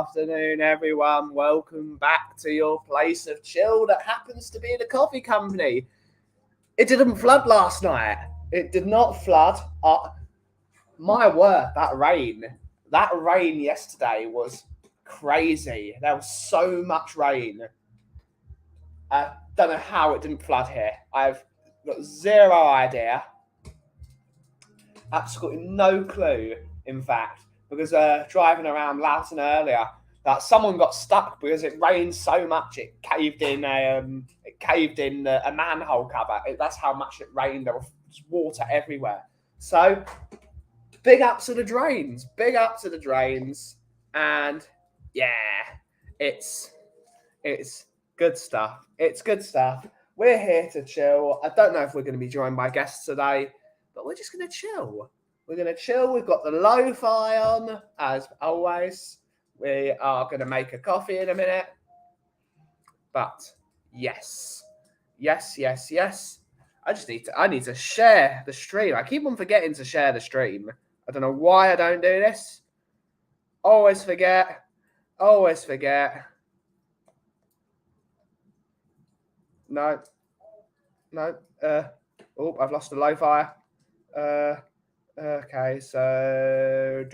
afternoon, everyone. Welcome back to your place of chill that happens to be the coffee company. It didn't flood last night. It did not flood. My word, that rain yesterday was crazy. There was so much rain. I don't know how it didn't flood here. I've got zero idea. Absolutely no clue, in fact, because driving around Loughton earlier, that someone got stuck because it rained so much it caved in a manhole cover. That's how much it rained. There was water everywhere. So big up to the drains, and yeah, it's good stuff. It's good stuff. We're here to chill. I don't know if we're going to be joined by guests today, but we're just going to chill. We're going to chill. We've got the lo-fi on, as always. We are going to make a coffee in a minute. But yes. I need to share the stream. I keep on forgetting to share the stream. I don't know why I don't do this. Always forget. No. I've lost the lo-fi. Okay, so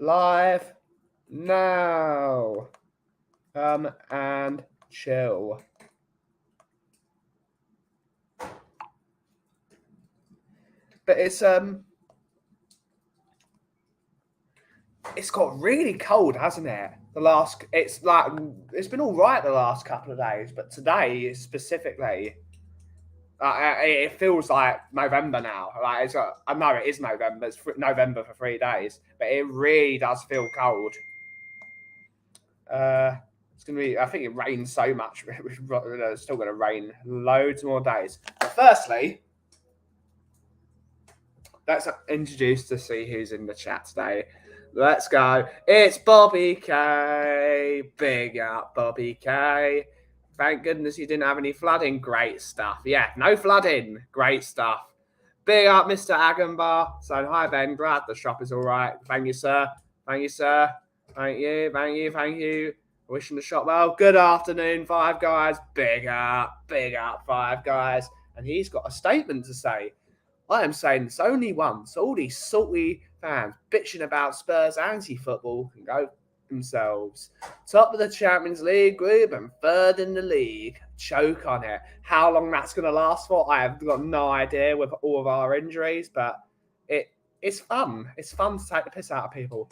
live now. Come and chill. But it's got really cold, hasn't it? It's been all right the last couple of days, but today specifically, it feels like November now. I know it is November. It's November for 3 days, but it really does feel cold. It's gonna be. I think it rains so much. It's still gonna rain loads more days. But firstly, let's introduce to see who's in the chat today. Let's go. It's Bobby K. Big up, Bobby K. Thank goodness you didn't have any flooding. Great stuff. Yeah, no flooding. Great stuff. Big up, Mr. Agambar. So, hi, Ben. Glad the shop is all right. Thank you, sir. Thank you. Wishing the shop well. Good afternoon, Five Guys. Big up, Five Guys. And he's got a statement to say. I am saying this only once. All these salty fans bitching about Spurs anti-football can go themselves. Top of the Champions League group and third in the league. Choke on it. How long that's going to last for, I have got no idea with all of our injuries, but it's fun. It's fun to take the piss out of people.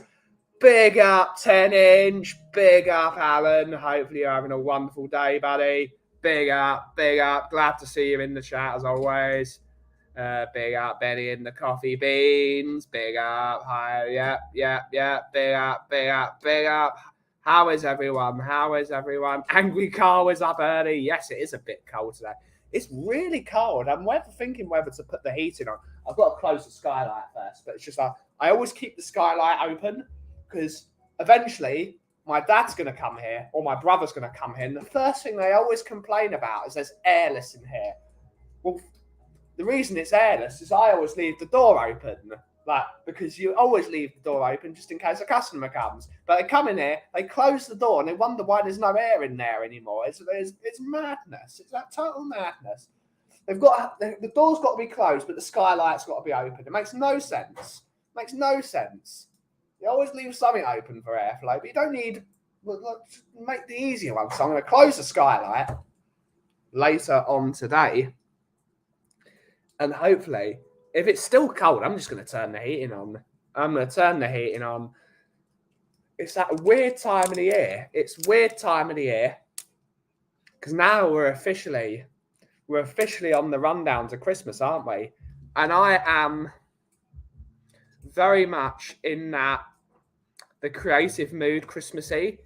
Big up 10-inch. Big up Alan. Hopefully you're having a wonderful day, buddy. Big up. Glad to see you in the chat as always. Big up Benny in the coffee beans. Big up. Hi. Yeah. Big up. How is everyone? Angry Carl is up early. Yes, it is a bit cold today. It's really cold. I'm thinking whether to put the heating on. I've got to close the skylight first, but it's just like I always keep the skylight open because eventually my dad's going to come here or my brother's going to come here. And the first thing they always complain about is there's airless in here. Well, the reason it's airless is I always leave the door open, because you always leave the door open just in case a customer comes. But they come in here, they close the door, and they wonder why there's no air in there anymore. It's madness. It's that total madness. The door's got to be closed, but the skylight's got to be open. It makes no sense. You always leave something open for airflow, but you don't need. Make the easier one. So I'm going to close the skylight later on today. And hopefully, if it's still cold, I'm just going to turn the heating on. It's that weird time of the year. Because now we're officially on the rundown to Christmas, aren't we? And I am very much in the creative mood Christmassy,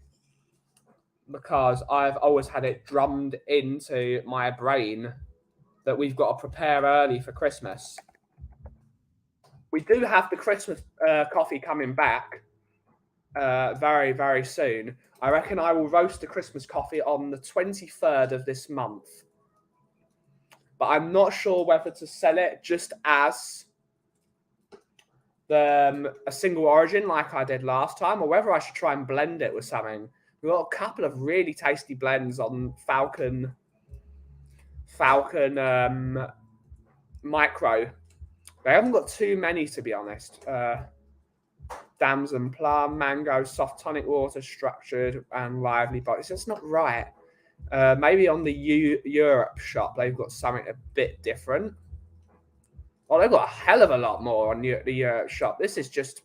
because I've always had it drummed into my brain that we've got to prepare early for Christmas. We do have the Christmas coffee coming back very, very soon. I reckon I will roast the Christmas coffee on the 23rd of this month. but I'm not sure whether to sell it just as a single origin like I did last time, or whether I should try and blend it with something. We've got a couple of really tasty blends on Falcon Micro. They haven't got too many, to be honest. Damson plum, mango, soft tonic water, structured and lively bodies. That's not right. Maybe on the Europe shop, they've got something a bit different. Oh, they've got a hell of a lot more on the Europe shop. This is just...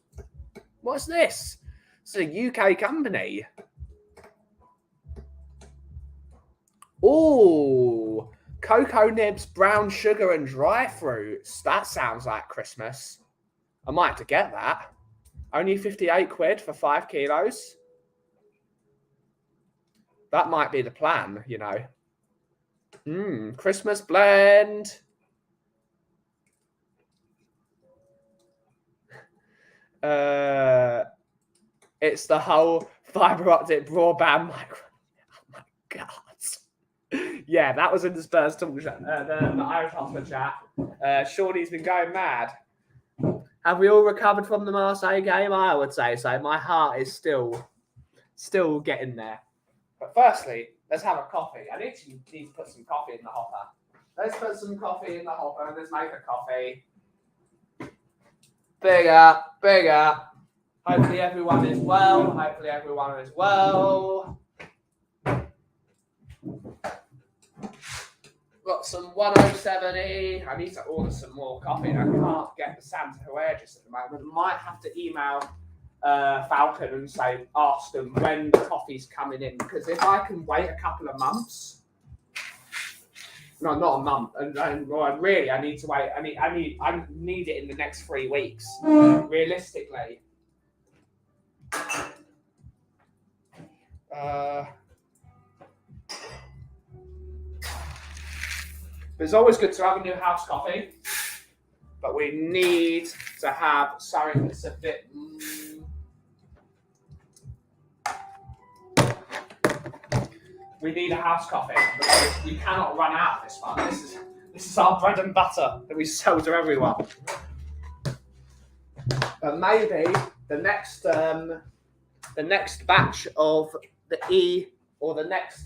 What's this? It's a UK company. Oh, cocoa nibs, brown sugar and dry fruits. That sounds like Christmas. I might have to get that. Only 58 quid for 5 kilos. That might be the plan, you know. Christmas blend. It's the whole fiber optic broadband micro. Oh my God. Yeah, that was in the Spurs talk chat, the Irish Hotspur chat. Shorty's been going mad. Have we all recovered from the Marseille game? I would say so. My heart is still getting there. But firstly, let's have a coffee. I need to put some coffee in the hopper. Let's put some coffee in the hopper and let's make a coffee. Bigger, bigger. Hopefully everyone is well. Hopefully everyone is well. Got some 107E. I need to order some more coffee. I can't get the Santa Huertas at the moment. I might have to email Falcon and ask them when the coffee's coming in. Because if I can wait a couple of months, no, not a month, and well, really, I need to wait. I need it in the next 3 weeks, realistically. It's always good to have a new house coffee, but we need to have something that's a bit. We need a house coffee because we cannot run out of this one. This is our bread and butter that we sell to everyone. But maybe the next batch of the E or the next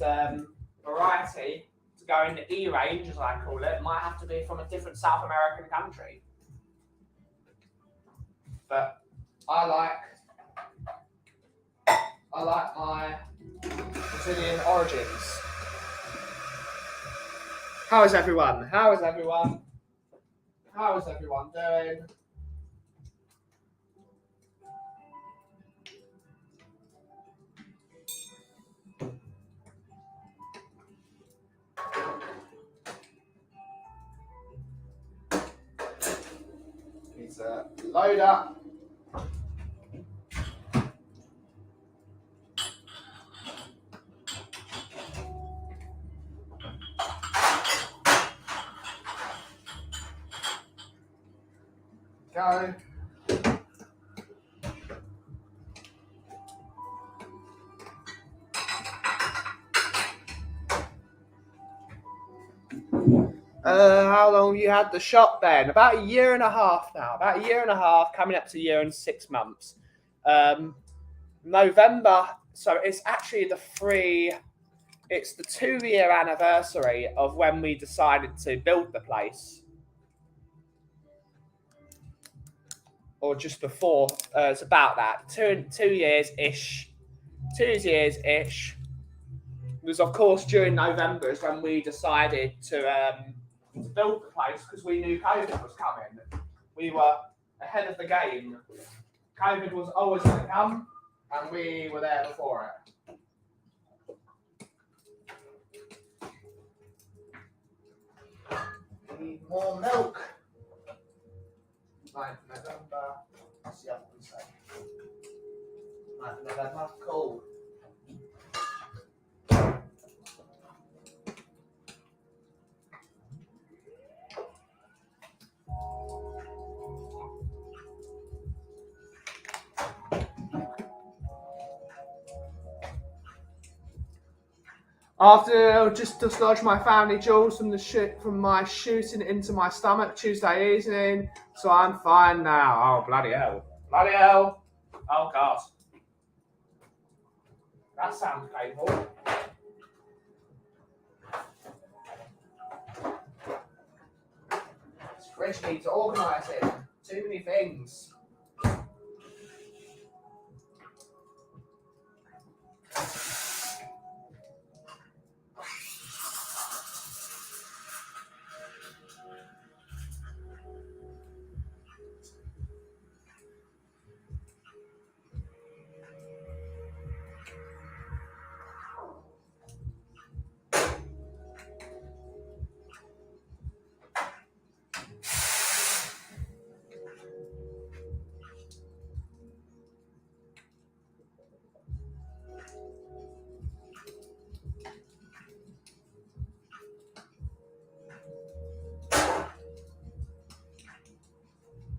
variety to go in the E range, as I call it, might have to be from a different South American country. But I like my Brazilian origins. How is everyone? How is everyone doing? Need to load up. Go. How long you had the shop then? About a year and a half now. About a year and a half, coming up to a year and 6 months. November. So it's actually the 2-year anniversary of when we decided to build the place. Or just before. It's about that. 2 years-ish. 2 years-ish. It was, of course, during November is when we decided to build the place because we knew COVID was coming. We were ahead of the game. COVID was always going to come, and we were there before it. Need more milk. 9th November. What's the other one say? 9th November. Cool. After just dislodged my family jewels from my shooting into my stomach Tuesday evening, so I'm fine now. Oh, bloody hell. Bloody hell. Oh, God. That sounds painful. This fridge needs organising. Too many things.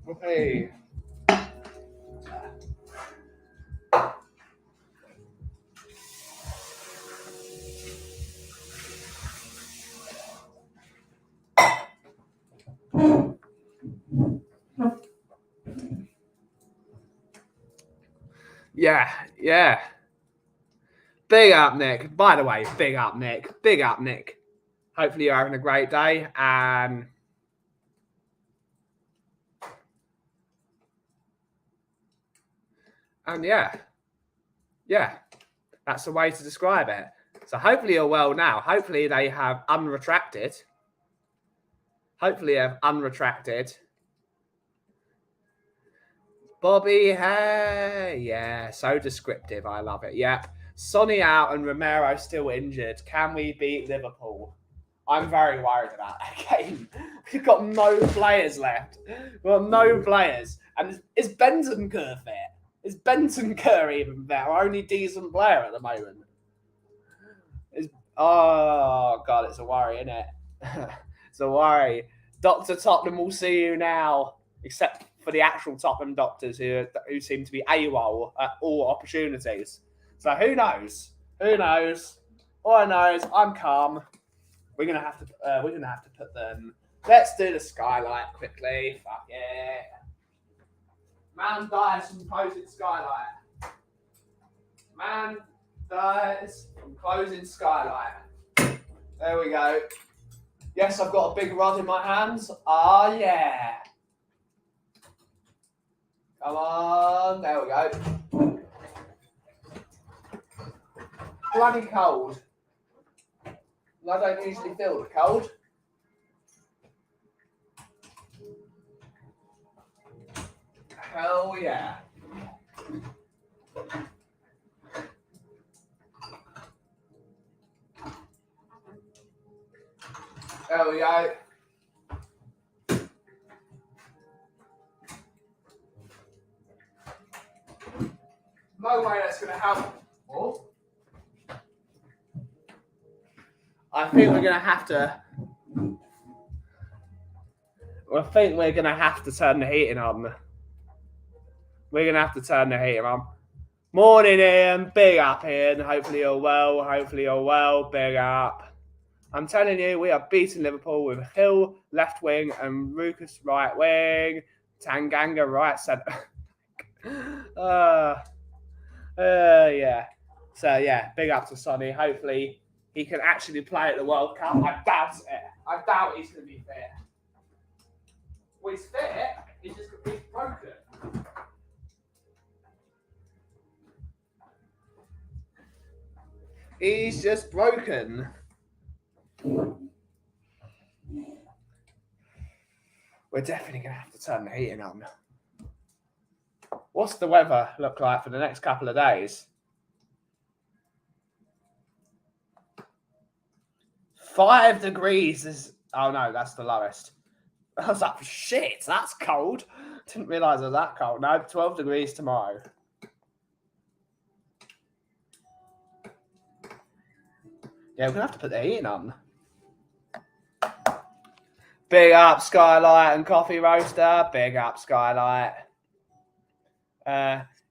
Okay. Yeah. Big up, Nick. By the way, big up, Nick. Big up, Nick. Hopefully you're having a great day. And yeah, that's the way to describe it. So hopefully you're well now. Hopefully they have unretracted. Bobby, hey. Yeah, so descriptive. I love it. Yeah. Sonny out and Romero still injured. Can we beat Liverpool? I'm very worried about that game. We've got no players left. We've got no players. And is Bentancur fit? Is Bentancur even there? Our only decent player at the moment. Oh, God, it's a worry, isn't it? It's a worry. Dr. Tottenham will see you now, except for the actual Tottenham doctors who seem to be AWOL at all opportunities. So who knows? Who knows? All I know is I'm calm. We're gonna have to put them. Let's do the skylight quickly. Fuck yeah. Man dies from closing skylight. Man dies from closing skylight. There we go. Yes, I've got a big rod in my hands. Ah, yeah. Come on. There we go. Bloody cold. I don't usually feel the cold. Hell yeah. There we go. No way that's going to help. Oh. I think we're going to have to. I think we're going to have to turn the heating on. We're going to have to turn the heating on. Morning, Ian. Big up, Ian. Hopefully you're well. Big up. I'm telling you, we are beating Liverpool with Hill left wing and Rukus right wing. Tanganga right centre. Yeah. So, yeah, big up to Sonny. Hopefully he can actually play at the World Cup. I doubt it. I doubt he's going to be fit. Well, he's fit. He's broken. He's just broken. We're definitely going to have to turn the heating on. What's the weather look like for the next couple of days? 5 degrees is... Oh, no, that's the lowest. I was like, shit, that's cold. Didn't realise it was that cold. No, 12 degrees tomorrow. Yeah, we're going to have to put the heating on. Big up Skylight and Coffee Roaster. Big up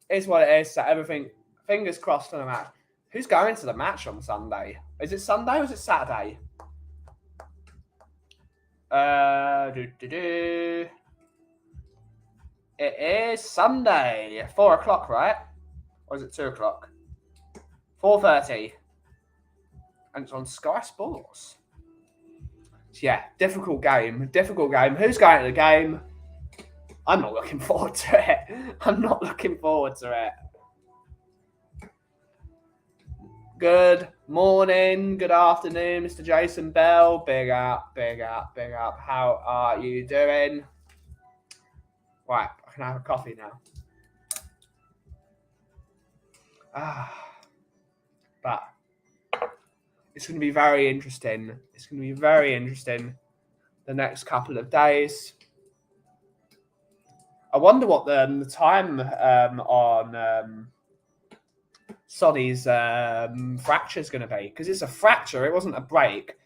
'Is what it is. So everything, fingers crossed on the match. Who's going to the match on Sunday? Is it Sunday or is it Saturday? It is Sunday, 4 o'clock, right? Or is it 2 o'clock? 4:30, and it's on Sky Sports. So yeah, difficult game. Who's going to the game? I'm not looking forward to it. Good morning, good afternoon, Mr. Jason Bell. Big up. How are you doing? Right, I can have a coffee now. But it's going to be very interesting. The next couple of days. I wonder what the time on Sonny's fracture is going to be, because it's a fracture. It wasn't a break,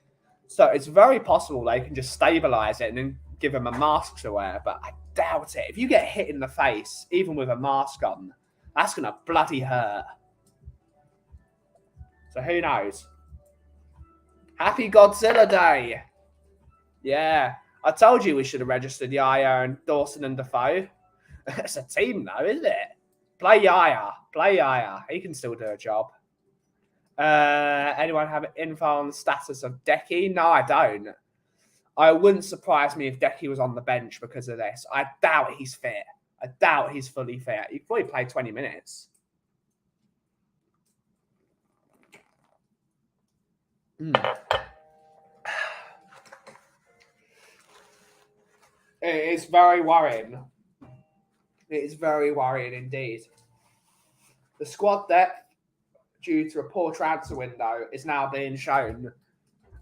so it's very possible they can just stabilize it and then give him a mask to wear. But I doubt it. If you get hit in the face, even with a mask on, that's going to bloody hurt. So who knows? Happy Godzilla Day. Yeah, I told you we should have registered Yaya and Dawson and Defoe. It's a team though, isn't it? Play Yaya. He can still do a job. Anyone have info on the status of Decky? No, I don't. I wouldn't surprise me if Decky was on the bench because of this. I doubt he's fit. I doubt he's fully fit. He probably played 20 minutes. It is very worrying. It is very worrying indeed. The squad depth, due to a poor transfer window, is now being shown.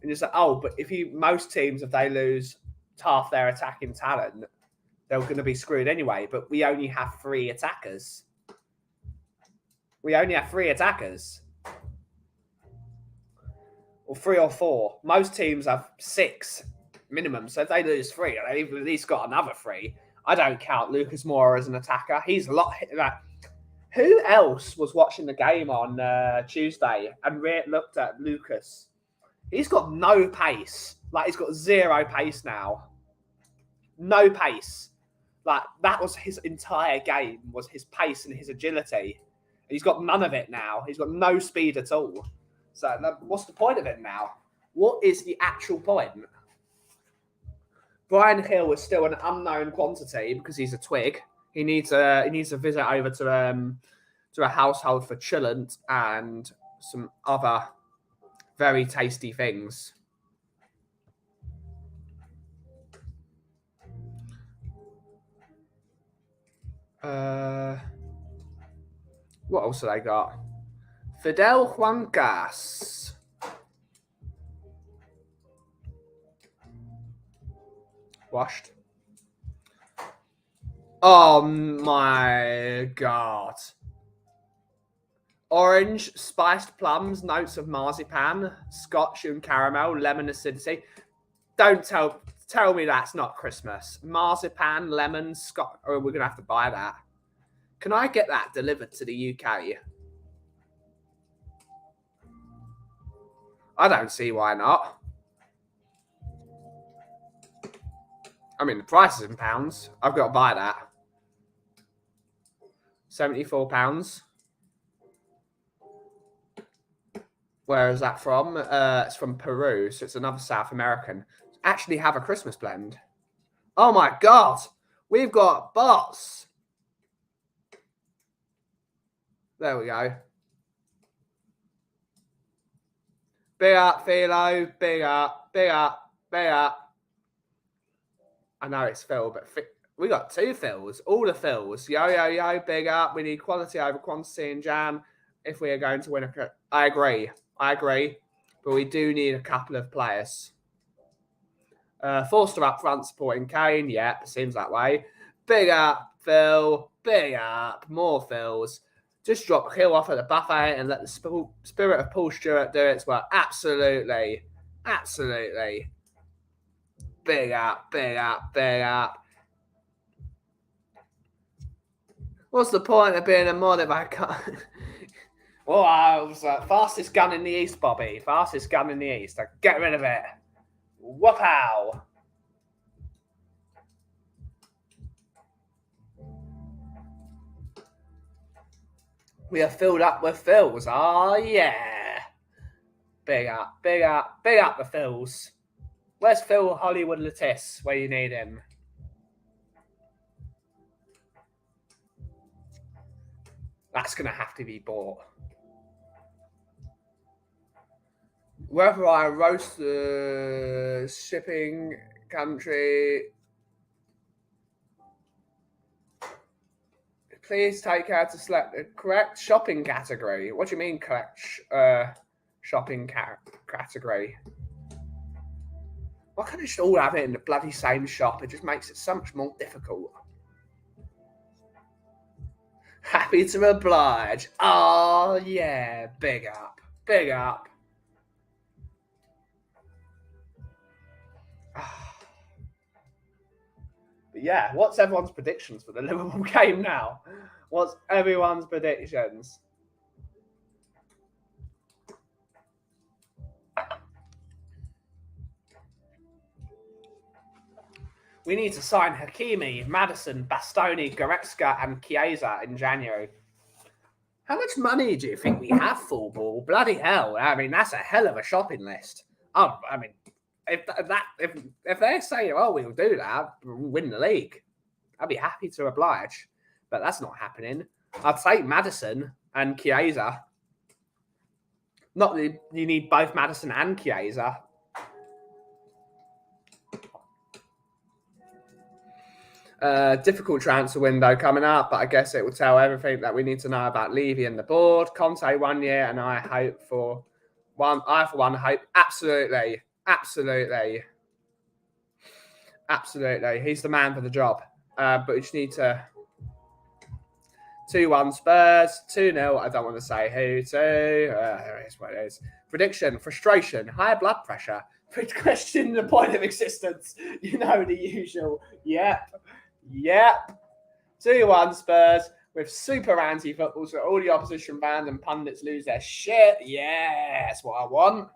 And it's like, but most teams, if they lose half their attacking talent, they're going to be screwed anyway. But we only have 3 attackers. Or 3 or 4. Most teams have 6 minimum. So if they lose 3, they've at least got another 3. I don't count Lucas Moura as an attacker. He's a lot. Who else was watching the game on Tuesday and looked at Lucas? He's got no pace. He's got 0 pace now. No pace. That was his entire game, was his pace and his agility. He's got none of it now. He's got no speed at all. So what's the point of it now? What is the actual point? Brian Hill is still an unknown quantity because he's a twig. He needs a visit over to a household for chillant and some other very tasty things. What else have they got? Fidel Juancas. Washed. Oh my god. Orange, spiced plums, notes of marzipan, scotch and caramel, lemon acidity. Don't tell me that's not Christmas. Marzipan, lemon, scotch. Oh, we're going to have to buy that. Can I get that delivered to the UK? I don't see why not. I mean, the price is in pounds. I've got to buy that. £74. Where is that from? It's from Peru, so it's another South American. Actually have a Christmas blend. Oh my god! We've got bots! There we go. Big up, Philo. Big up. I know it's Phil, but we got 2 Phils. All the Phils. Yo, big up. We need quality over quantity in Jan if we are going to win a... I agree. But we do need a couple of players. Forster up front supporting Kane. Yeah, it seems that way. Big up, Phil. Big up. More Phils. Just drop Hill off at the buffet and let the spirit of Paul Stewart do its work. Absolutely. Big up. What's the point of being a mod if I can't... Well, I was fastest gun in the East, Bobby. Fastest gun in the East. Get rid of it. Whoop-ow. We are filled up with fills. Oh, yeah. Big up, big up, big up the fills. Where's Phil Hollywood Latisse where you need him? That's going to have to be bought. Whether I roast the shipping country, please take care to select the correct shopping category. What do you mean correct shopping category? Why can't you just all have it in the bloody same shop? It just makes it so much more difficult. Happy to oblige. Oh, yeah. Big up. Big up. But yeah, what's everyone's predictions for the Liverpool game now? What's everyone's predictions? We need to sign Hakimi, Maddison, Bastoni, Goretzka, and Chiesa in January. How much money do you think we have, full ball? Bloody hell. I mean, that's a hell of a shopping list. Oh, I mean, if they say, oh, we'll do that, we'll win the league, I'd be happy to oblige. But that's not happening. I'd take Maddison and Chiesa. Not that you need both Maddison and Chiesa. Difficult transfer window coming up, but I guess it will tell everything that we need to know about Levy and the board. Conte 1 year, and I hope for one. I, for one, hope absolutely. He's the man for the job. But we just need to 2-1 Spurs, 2-0. I don't want to say who to. There it is what it is. Prediction: frustration, higher blood pressure. Question the point of existence. You know the usual. Yep. 2-1 Spurs with super anti-football, so all the opposition fans and pundits lose their shit. Yeah, that's what I want.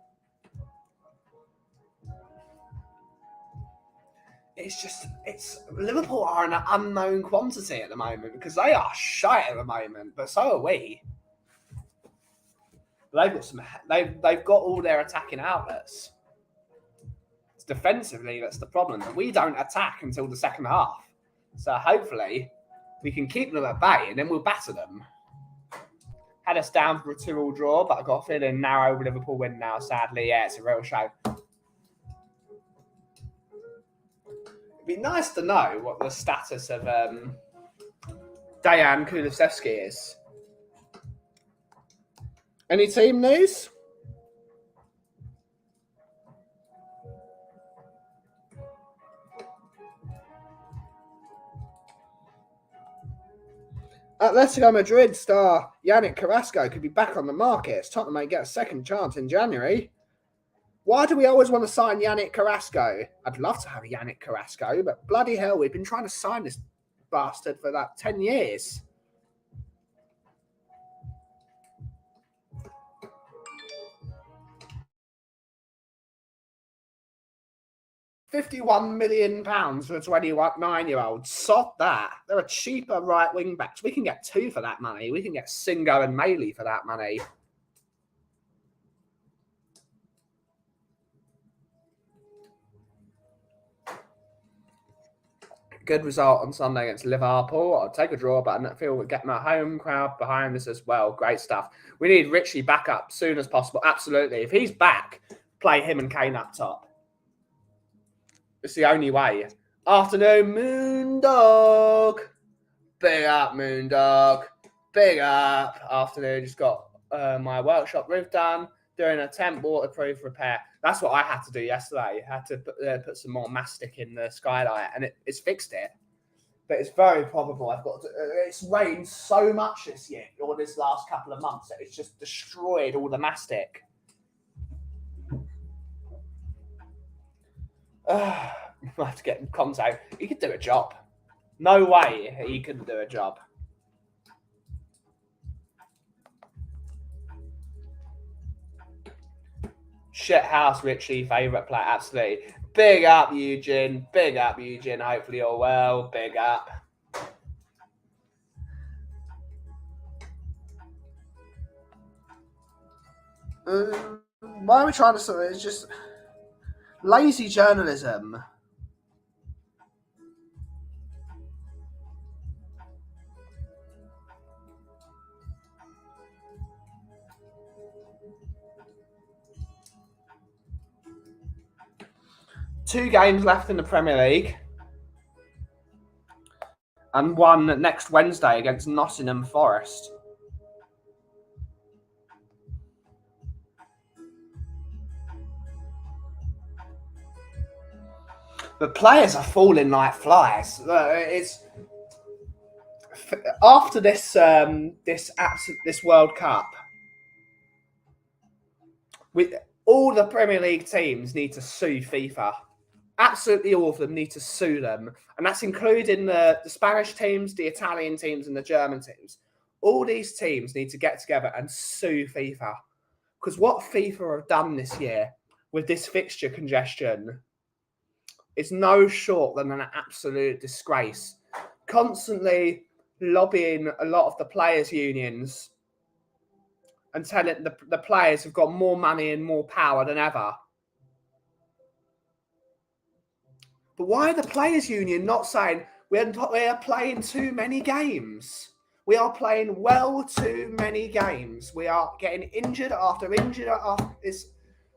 It's Liverpool are an unknown quantity at the moment because they are shite at the moment, but so are we. They've got all their attacking outlets. It's defensively that's the problem. We don't attack until the second half. So hopefully we can keep them at bay and then we'll batter them. Had us down for a 2-2 draw, but I got a feeling narrow Liverpool win now, sadly. Yeah, it's a real shame. It'd be nice to know what the status of Dejan Kulusevski is. Any team news? Atletico Madrid star Yannick Carrasco could be back on the market. Tottenham may get a second chance in January. Why do we always want to sign Yannick Carrasco? I'd love to have a Yannick Carrasco, but bloody hell, we've been trying to sign this bastard for that 10 years. £51 million for a 29-year-old. Sod that. There are cheaper right wing backs. We can get 2 for that money. We can get Singo and Maley for that money. Good result on Sunday against Liverpool. I'll take a draw, but I feel we're getting our home crowd behind us as well. Great stuff. We need Richie back up as soon as possible. Absolutely. If he's back, play him and Kane up top. It's the only way. Afternoon, Moondog. Big up, Moondog. Big up. Afternoon, just got my workshop roof done. Doing a temp waterproof repair. That's what I had to do yesterday. I had to put some more mastic in the skylight, and it's fixed it. But it's very probable I've got to. It's rained so much this year, or this last couple of months, that it's just destroyed all the mastic. I have to get in contact. He could do a job. No way he couldn't do a job. Shithouse Richie, favourite player, absolutely. Big up, Eugene. Big up, Eugene. Hopefully you're well. Big up. Why are we trying to sort of, it's just lazy journalism. Two games left in the Premier League. And one next Wednesday against Nottingham Forest. The players are falling like flies. It's after this this World Cup. All the Premier League teams need to sue FIFA. Absolutely all of them need to sue them. And that's including the Spanish teams, the Italian teams, and the German teams. All these teams need to get together and sue FIFA. Because what FIFA have done this year with this fixture congestion is no short than an absolute disgrace. Constantly lobbying a lot of the players' unions and telling the players have got more money and more power than ever. But why are the players' union not saying we are playing too many games? We are playing well too many games. We are getting injured after injured after this.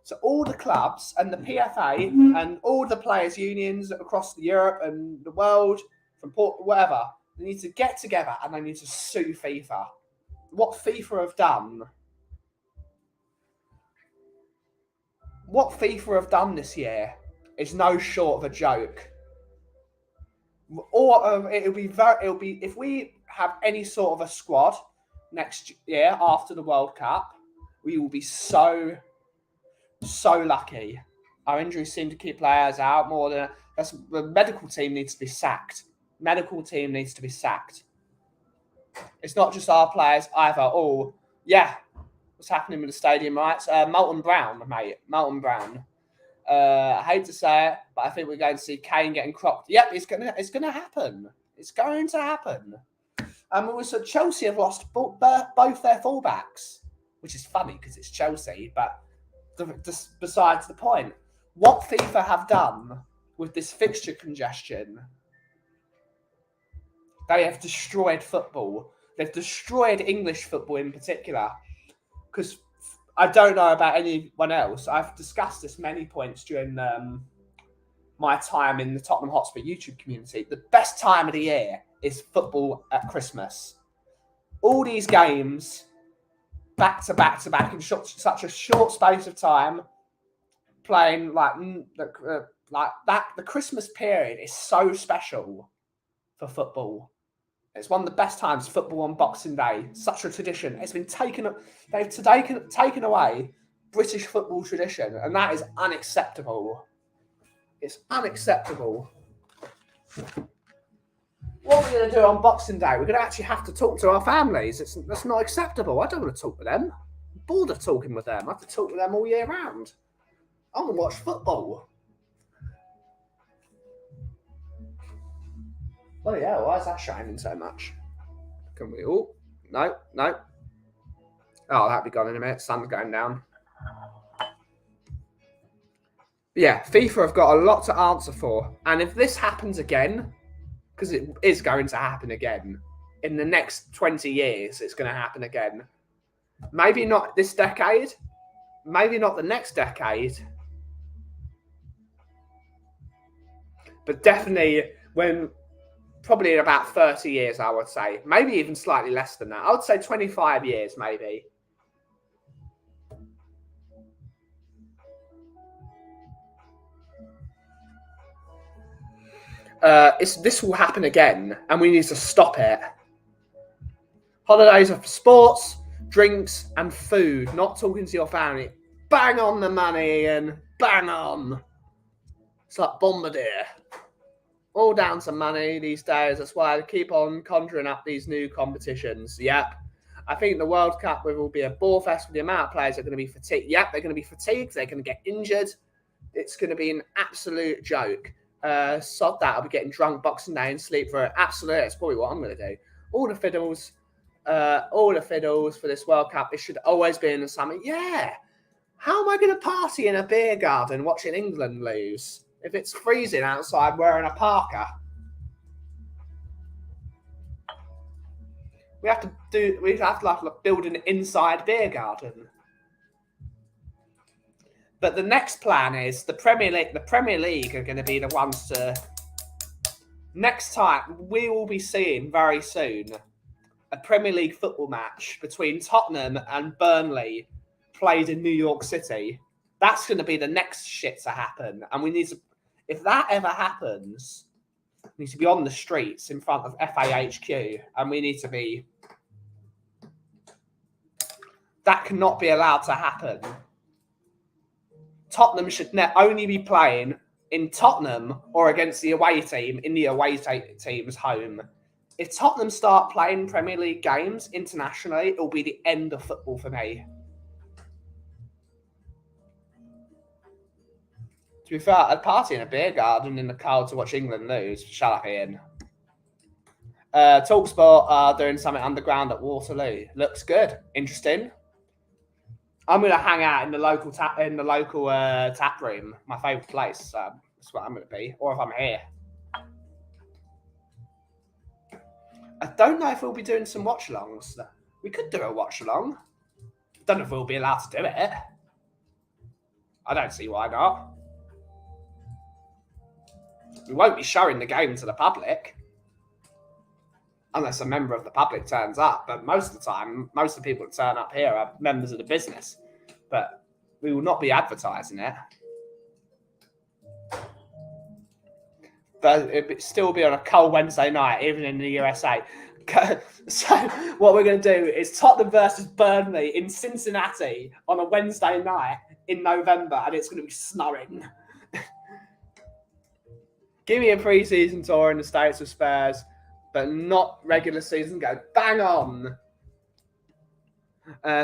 So all the clubs and the PFA and all the players' unions across Europe and the world, from whatever, they need to get together and they need to sue FIFA. What FIFA have done this year is no short of a joke. Or it'll be if we have any sort of a squad next year after the World Cup, we will be so lucky. Our injuries seem to keep players out more than the medical team needs to be sacked. It's not just our players either. Oh, yeah. What's happening with the stadium rights? Molten Brown, mate. Molten Brown. I hate to say it, but I think we're going to see Kane getting cropped. Yep, it's gonna happen. It's going to happen. Also, Chelsea have lost both their fullbacks, which is funny because it's Chelsea, but besides the point. What FIFA have done with this fixture congestion, they have destroyed football. They've destroyed English football in particular. Because I don't know about anyone else. I've discussed this many points during my time in the Tottenham Hotspur YouTube community. The best time of the year is football at Christmas. All these games, back to back in such a short space of time, playing like that. The Christmas period is so special for football. It's one of the best times, football on Boxing Day. Such a tradition. It's been taken. They've taken away British football tradition, and that is unacceptable. It's unacceptable. What are we going to do on Boxing Day? We're going to actually have to talk to our families. That's not acceptable. I don't want to talk with them. I'm bored of talking with them. I have to talk with them all year round. I want to watch football. Oh yeah, why is that shining so much? Can we all? No. Oh, that'll be gone in a minute. Sun's going down. Yeah, FIFA have got a lot to answer for. And if this happens again, because it is going to happen again, in the next 20 years, it's going to happen again. Maybe not this decade, maybe not the next decade, but definitely probably in about 30 years, I would say. Maybe even slightly less than that. I would say 25 years, maybe. This will happen again, and we need to stop it. Holidays are for sports, drinks, and food, not talking to your family. Bang on the money and bang on. It's like Bombardier. All down to money these days. That's why I keep on conjuring up these new competitions. Yep. I think the World Cup will be a bore fest with the amount of players that are going to be fatigued. Yep, they're going to be fatigued. They're going to get injured. It's going to be an absolute joke. Sod that. I'll be getting drunk Boxing Day and sleep for it. Absolutely. That's probably what I'm going to do. All the fiddles for this World Cup. It should always be in the summer. Yeah. How am I going to party in a beer garden watching England lose if it's freezing outside wearing a parka? We have to build an inside beer garden. But the next plan is the Premier League. The Premier League are going to be the ones to. Next time we will be seeing very soon a Premier League football match between Tottenham and Burnley, played in New York City. That's going to be the next shit to happen, and we need to. If that ever happens, we need to be on the streets in front of FAHQ, and we need to be. That cannot be allowed to happen. Tottenham should only be playing in Tottenham or against the away team in the away team's home. If Tottenham start playing Premier League games internationally, it will be the end of football for me. To be fair, I'd party in a beer garden in the cold to watch England lose. Shut up, Ian. TalkSport are doing something underground at Waterloo. Looks good. Interesting. I'm going to hang out in the local tap room, my favourite place. So that's what I'm going to be. Or if I'm here. I don't know if we'll be doing some watch-alongs. We could do a watch-along. Don't know if we'll be allowed to do it. I don't see why not. We won't be showing the game to the public. Unless a member of the public turns up. But most of the time, most of the people that turn up here are members of the business. But we will not be advertising it. But it'll still be on a cold Wednesday night, even in the USA. So what we're going to do is Tottenham versus Burnley in Cincinnati on a Wednesday night in November. And it's going to be snowing. Give me a pre-season tour in the States with Spurs. But not regular season. Go bang on.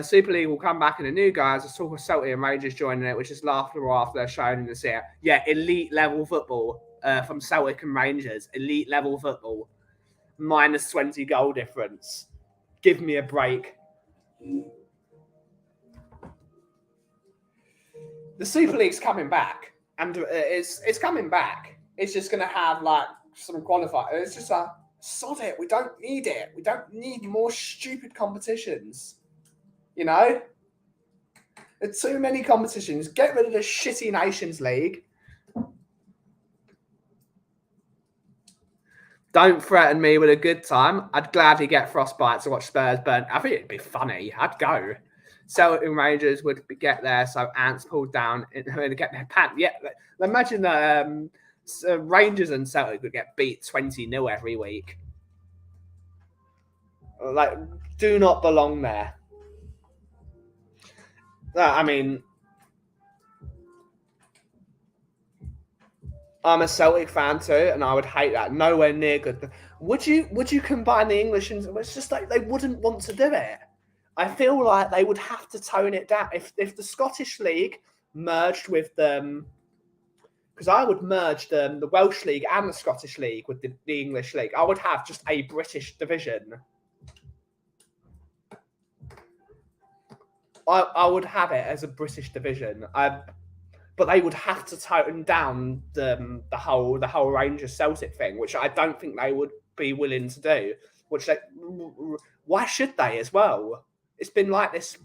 Super League will come back in a new guise. There's talk of Celtic and Rangers joining it, which is laughable after they're shown in the series. Yeah, elite level football from Celtic and Rangers. Elite level football. Minus 20 goal difference. Give me a break. The Super League's coming back, and it's coming back. It's just going to have like some qualifiers. It's just like. Sod it. We don't need it. We don't need more stupid competitions. You know? There's too many competitions. Get rid of the shitty Nations League. Don't threaten me with a good time. I'd gladly get frostbite to watch Spurs burn. I think it'd be funny. I'd go. Celtic and Rangers would get there, so ants pulled down and get their pants. Yeah, imagine that. Rangers and Celtic would get beat 20-0 every week. Like, do not belong there. I mean, I'm a Celtic fan too, and I would hate that. Nowhere near good. Would you combine the English and it's just like they wouldn't want to do it. I feel like they would have to tone it down. If the Scottish League merged with them. Because I would merge the Welsh League and the Scottish League with the English League. I would have just a British division. I would have it as a British division. But they would have to tone down the whole Rangers Celtic thing, which I don't think they would be willing to do. Why should they as well? It's been like this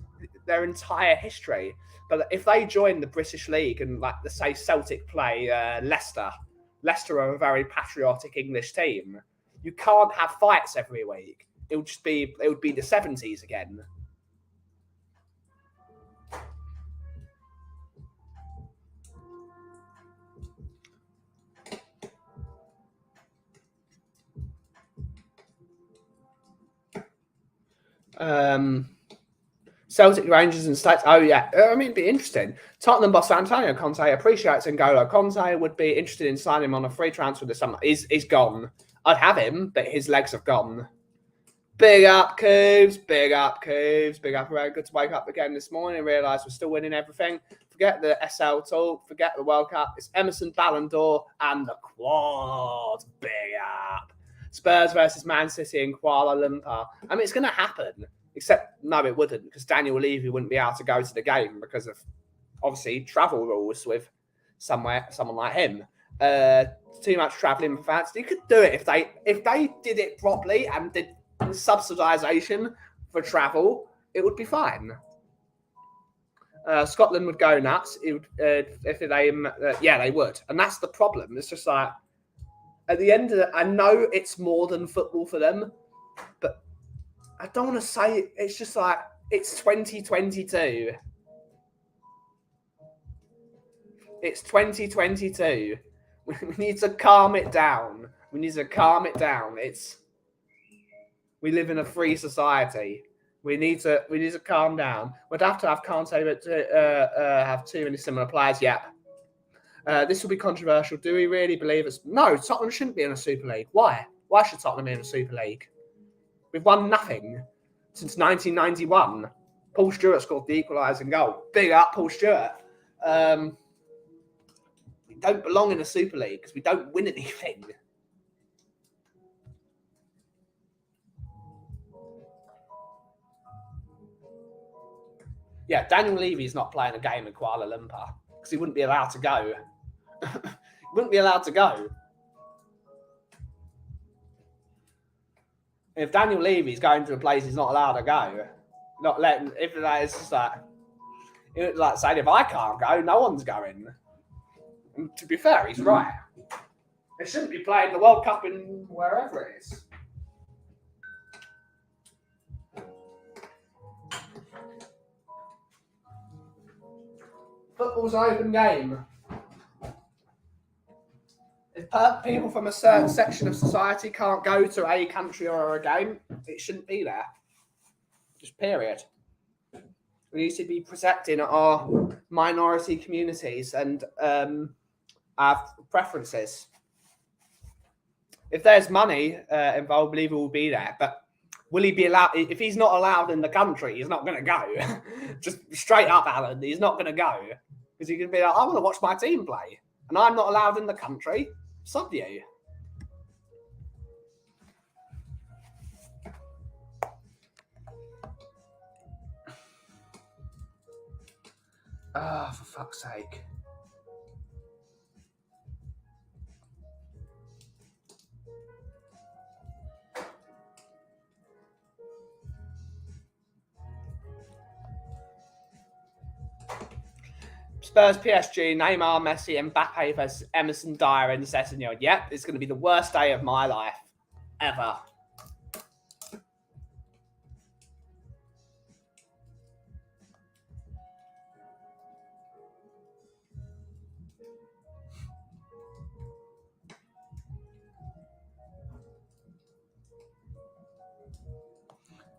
their entire history. But if they join the British League and, like, say Celtic play Leicester are a very patriotic English team. You can't have fights every week. It would be the 70s again. Celtic, Rangers and States. Oh, yeah. I mean, it'd be interesting. Tottenham boss Antonio Conte appreciates N'Golo. Conte would be interested in signing him on a free transfer this summer. He's gone. I'd have him, but his legs have gone. Big up, Coobs. Big up, Coobs. Big up, very good to wake up again this morning and realise we're still winning everything. Forget the SL talk. Forget the World Cup. It's Emerson, Ballon d'Or, and the quad. Big up. Spurs versus Man City in Kuala Lumpur. I mean, it's going to happen. Except, no, it wouldn't, because Daniel Levy wouldn't be able to go to the game because of, obviously, travel rules with someone like him. Too much travelling for fans. You could do it if they did it properly and did subsidisation for travel. It would be fine. Scotland would go nuts. It would, if they, yeah, they would, and that's the problem. It's just like at the end of it, I know it's more than football for them, but I don't want to say it. It's just like it's 2022. It's 2022. We need to calm it down. We need to calm it down. We live in a free society. We need to calm down. We'd have to have Kante, but have too many similar players. Yeah. This will be controversial. Do we really believe it's... No, Tottenham shouldn't be in a Super League. Why? Why should Tottenham be in a Super League? We've won nothing since 1991. Paul Stewart scored the equalising goal. Big up, Paul Stewart. We don't belong in a Super League because we don't win anything. Yeah, Daniel Levy's not playing a game in Kuala Lumpur because he wouldn't be allowed to go. He wouldn't be allowed to go. If Daniel Levy's going to a place he's not allowed to go, not letting, if that is just like saying, if I can't go, no one's going. And to be fair, he's right. They shouldn't be playing the World Cup in wherever it is. Football's an open game. If people from a certain section of society can't go to a country or a game, it shouldn't be there. Just period. We need to be protecting our minority communities and our preferences. If there's money involved, I believe it will be there. But will he be allowed? If he's not allowed in the country, he's not going to go. Just straight up, Alan, he's not going to go. Because he can be like, I want to watch my team play. And I'm not allowed in the country. Sod you. Ah, for fuck's sake. Spurs, PSG, Neymar, Messi, Mbappe versus Emerson, Dyer, and Sessegnon. Yep, it's going to be the worst day of my life ever.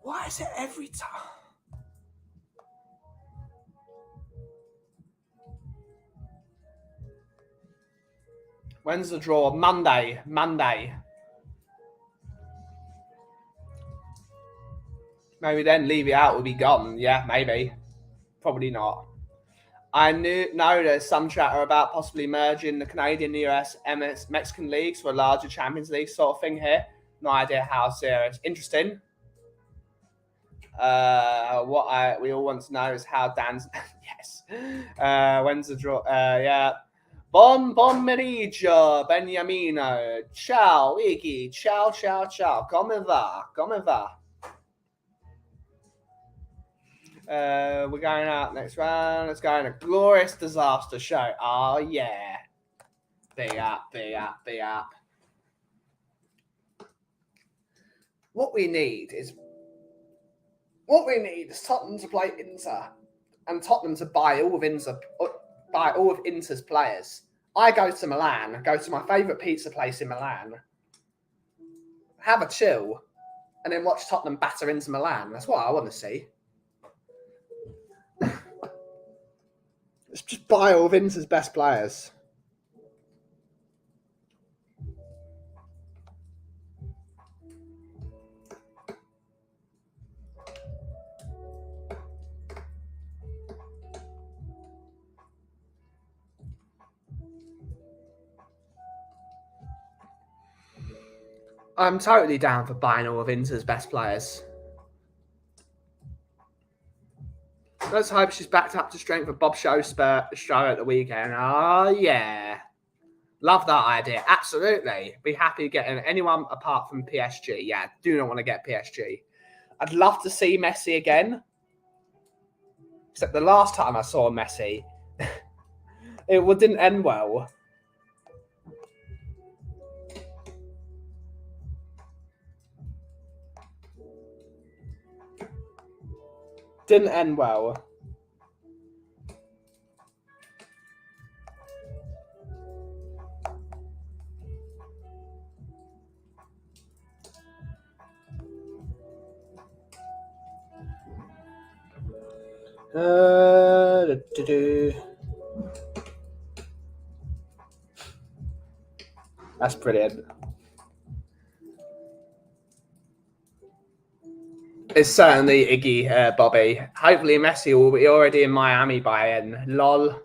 Why is it every time? When's the draw? Monday. Maybe then leave it out will be gone. Yeah, maybe. Probably not. I know there's some chatter about possibly merging the Canadian, the US, Mexican leagues for a larger Champions League sort of thing here. No idea how serious. Interesting. What we all want to know is how Dan's... yes. When's the draw? Yeah. Bon pomeriggio, Beniamino. Ciao, Iggy. Ciao. Come va? We're going out next round. Let's go in a glorious disaster show. Oh, yeah. Big up. What we need is Tottenham to play Inter and Tottenham to buy all of Inter's players. I go to Milan, go to my favourite pizza place in Milan, have a chill, and then watch Tottenham batter into Milan. That's what I want to see. Let's just buy all of Inter's best players. I'm totally down for buying all of Inter's best players. Let's hope she's backed up to strength for Bob show at the weekend. Oh, yeah. Love that idea. Absolutely. Be happy getting anyone apart from PSG. Yeah, do not want to get PSG. I'd love to see Messi again. Except the last time I saw Messi, it didn't end well. Didn't end well. That's brilliant. It's certainly Iggy, Bobby. Hopefully Messi will be already in Miami by then. Lol.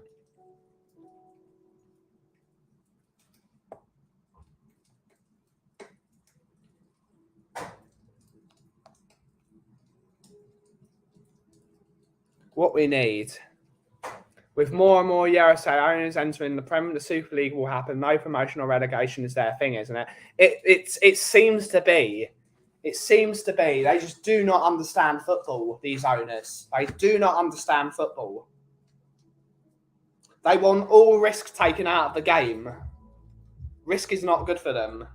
What we need. With more and more Yarosay owners entering the Premier, the Super League will happen. No promotion or relegation is their thing, isn't it? It seems to be. It seems to be. They just do not understand football, these owners. They do not understand football. They want all risk taken out of the game. Risk is not good for them.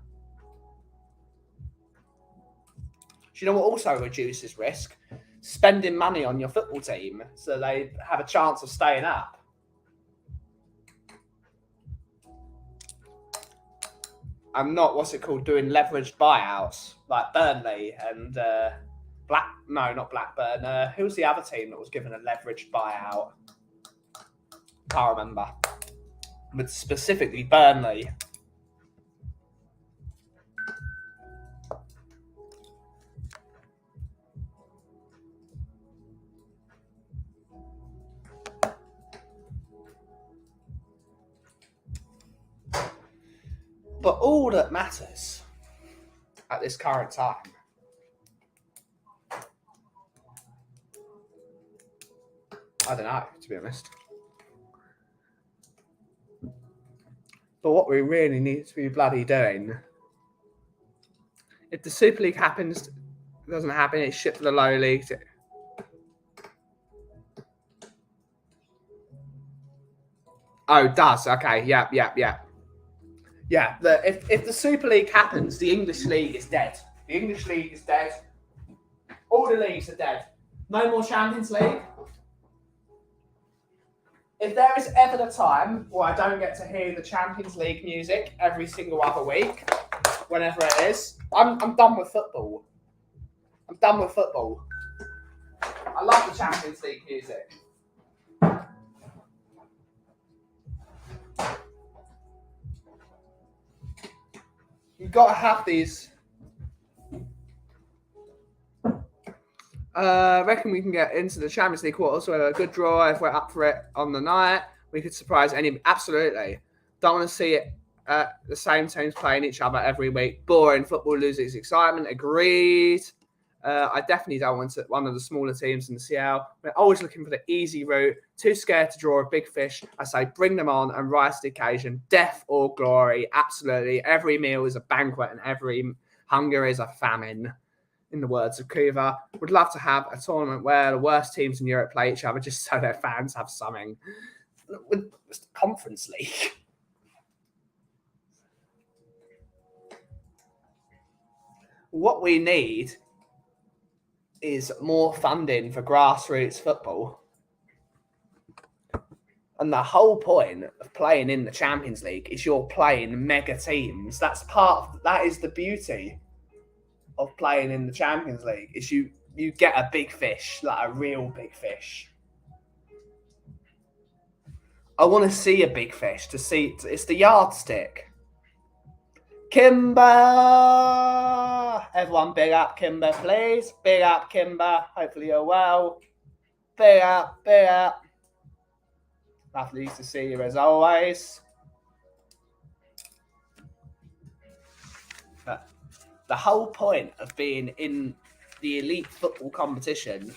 Do you know what also reduces risk? Spending money on your football team so they have a chance of staying up. I'm not, doing leveraged buyouts like Burnley and not Blackburn. Who's the other team that was given a leveraged buyout? Can't remember. But specifically Burnley. But all that matters at this current time I don't know, to be honest. But what we really need to be bloody doing, if the Super League doesn't happen, it's shit for the lower leagues. Oh, it does. Okay. Yeah. Yeah. If the Super League happens, the English League is dead. The English League is dead. All the leagues are dead. No more Champions League. If there is ever the time where I don't get to hear the Champions League music every single other week, whenever it is, I'm done with football. I'm done with football. I love the Champions League music. You've got to have these. I reckon we can get into the Champions League quarters. So we have a good draw if we're up for it on the night. We could surprise any. Absolutely. Don't want to see it. The same teams playing each other every week. Boring. Football loses excitement. Agreed. I definitely don't want one of the smaller teams in the CL. We're always looking for the easy route. Too scared to draw a big fish. I say bring them on and rise to the occasion. Death or glory. Absolutely. Every meal is a banquet and every hunger is a famine. In the words of Kuva, would love to have a tournament where the worst teams in Europe play each other just so their fans have something. With Conference League. What we need is more funding for grassroots football. And the whole point of playing in the Champions League is you're playing mega teams. That is the beauty of playing in the Champions League, is you get a big fish, like a real big fish. I want to see a big fish, it's the yardstick. Kimber! Everyone big up Kimber, please. Big up Kimber. Hopefully you're well. Big up. Lovely to see you as always. The whole point of being in the elite football competition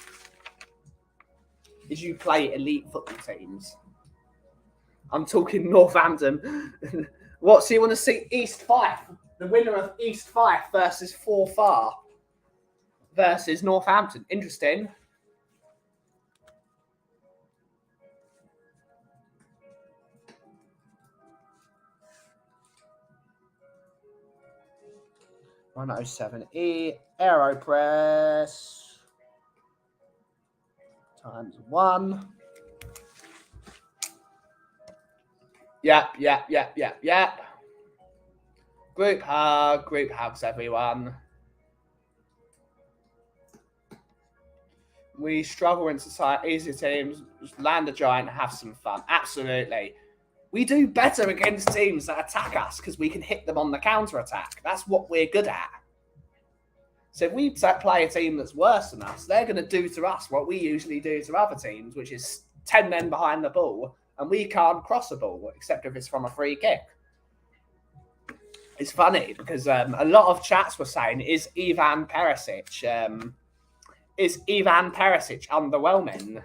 is you play elite football teams. I'm talking Northampton. What, so you want to see East Fife? The winner of East Fife versus Forfar versus Northampton. Interesting. $107E Aeropress times 1. Yep. Group hugs, everyone. We struggle in society. Easy teams, land a giant, have some fun. Absolutely. We do better against teams that attack us because we can hit them on the counter-attack. That's what we're good at. So if we play a team that's worse than us, they're going to do to us what we usually do to other teams, which is 10 men behind the ball, and we can't cross a ball, except if it's from a free kick. It's funny because a lot of chats were saying, is Ivan Perisic underwhelming?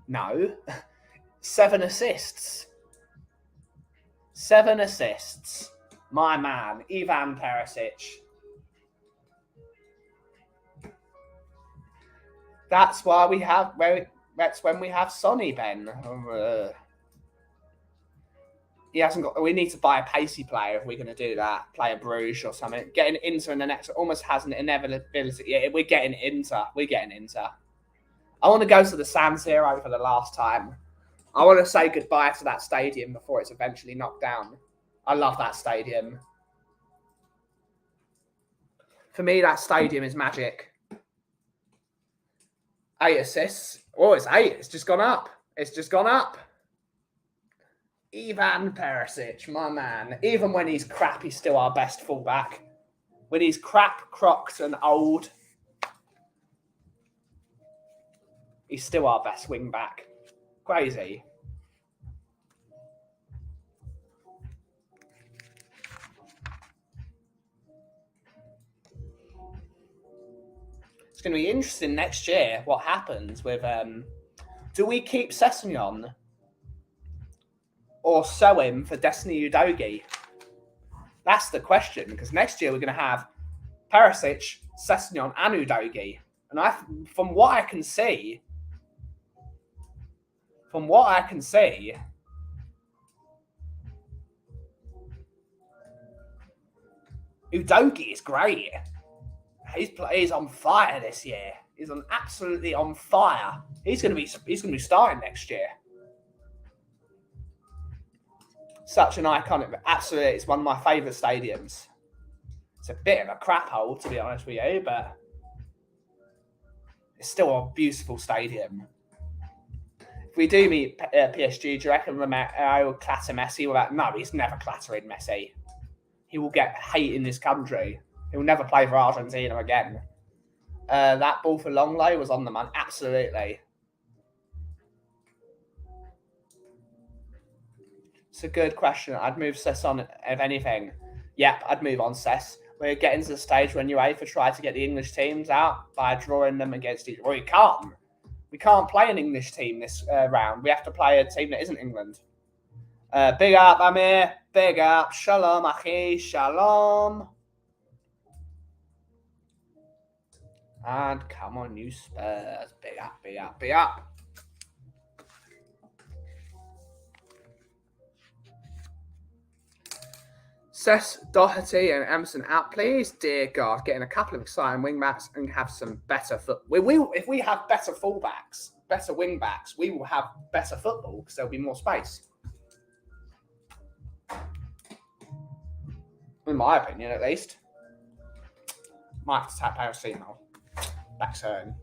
No. 7 assists. 7 assists. My man, Ivan Perisic. That's why we have. That's when we have Sonny, Ben. He hasn't got. We need to buy a pacey player if we're going to do that. Play a Bruges or something. Getting Inter in the next almost has an inevitability. Yeah, we're getting Inter. I want to go to the San Siro for the last time. I want to say goodbye to that stadium before it's eventually knocked down. I love that stadium. For me, that stadium is magic. 8 assists. Oh, it's 8. It's just gone up. Ivan Perisic, my man. Even when he's crap, he's still our best fullback. When he's crap, crocked, and old, he's still our best wing back. Crazy. It's going to be interesting next year what happens with... do we keep Sessegnon or sell him for Destiny Udogie? That's the question, because next year we're going to have Perisic, Sessegnon, and Udogie. And from what I can see, Udogie is great. He's on fire this year. He's absolutely on fire. He's going to be starting next year. Such an iconic, absolutely, it's one of my favourite stadiums. It's a bit of a crap hole, to be honest with you, but it's still a beautiful stadium. If we do meet PSG, do you reckon Romero will clatter Messi? No, he's never clattering Messi. He will get hate in this country. He will never play for Argentina again. That ball for Longley was on the man. Absolutely. It's a good question. I'd move Cess on, if anything. Yep, I'd move on Cess. We're getting to the stage when UEFA try to get the English teams out by drawing them against each other. Well, we can't. We can't play an English team this round. We have to play a team that isn't England. Big up, Amir. Big up. Shalom, Achi. Shalom. And come on, you Spurs. Big up. Cess, Doherty, and Emerson out, please. Dear God, getting a couple of exciting wingbacks and have some better if we have better fullbacks, better wingbacks, we will have better football because there'll be more space. In my opinion, at least. Might have to tap paracetamol. Back's hurting.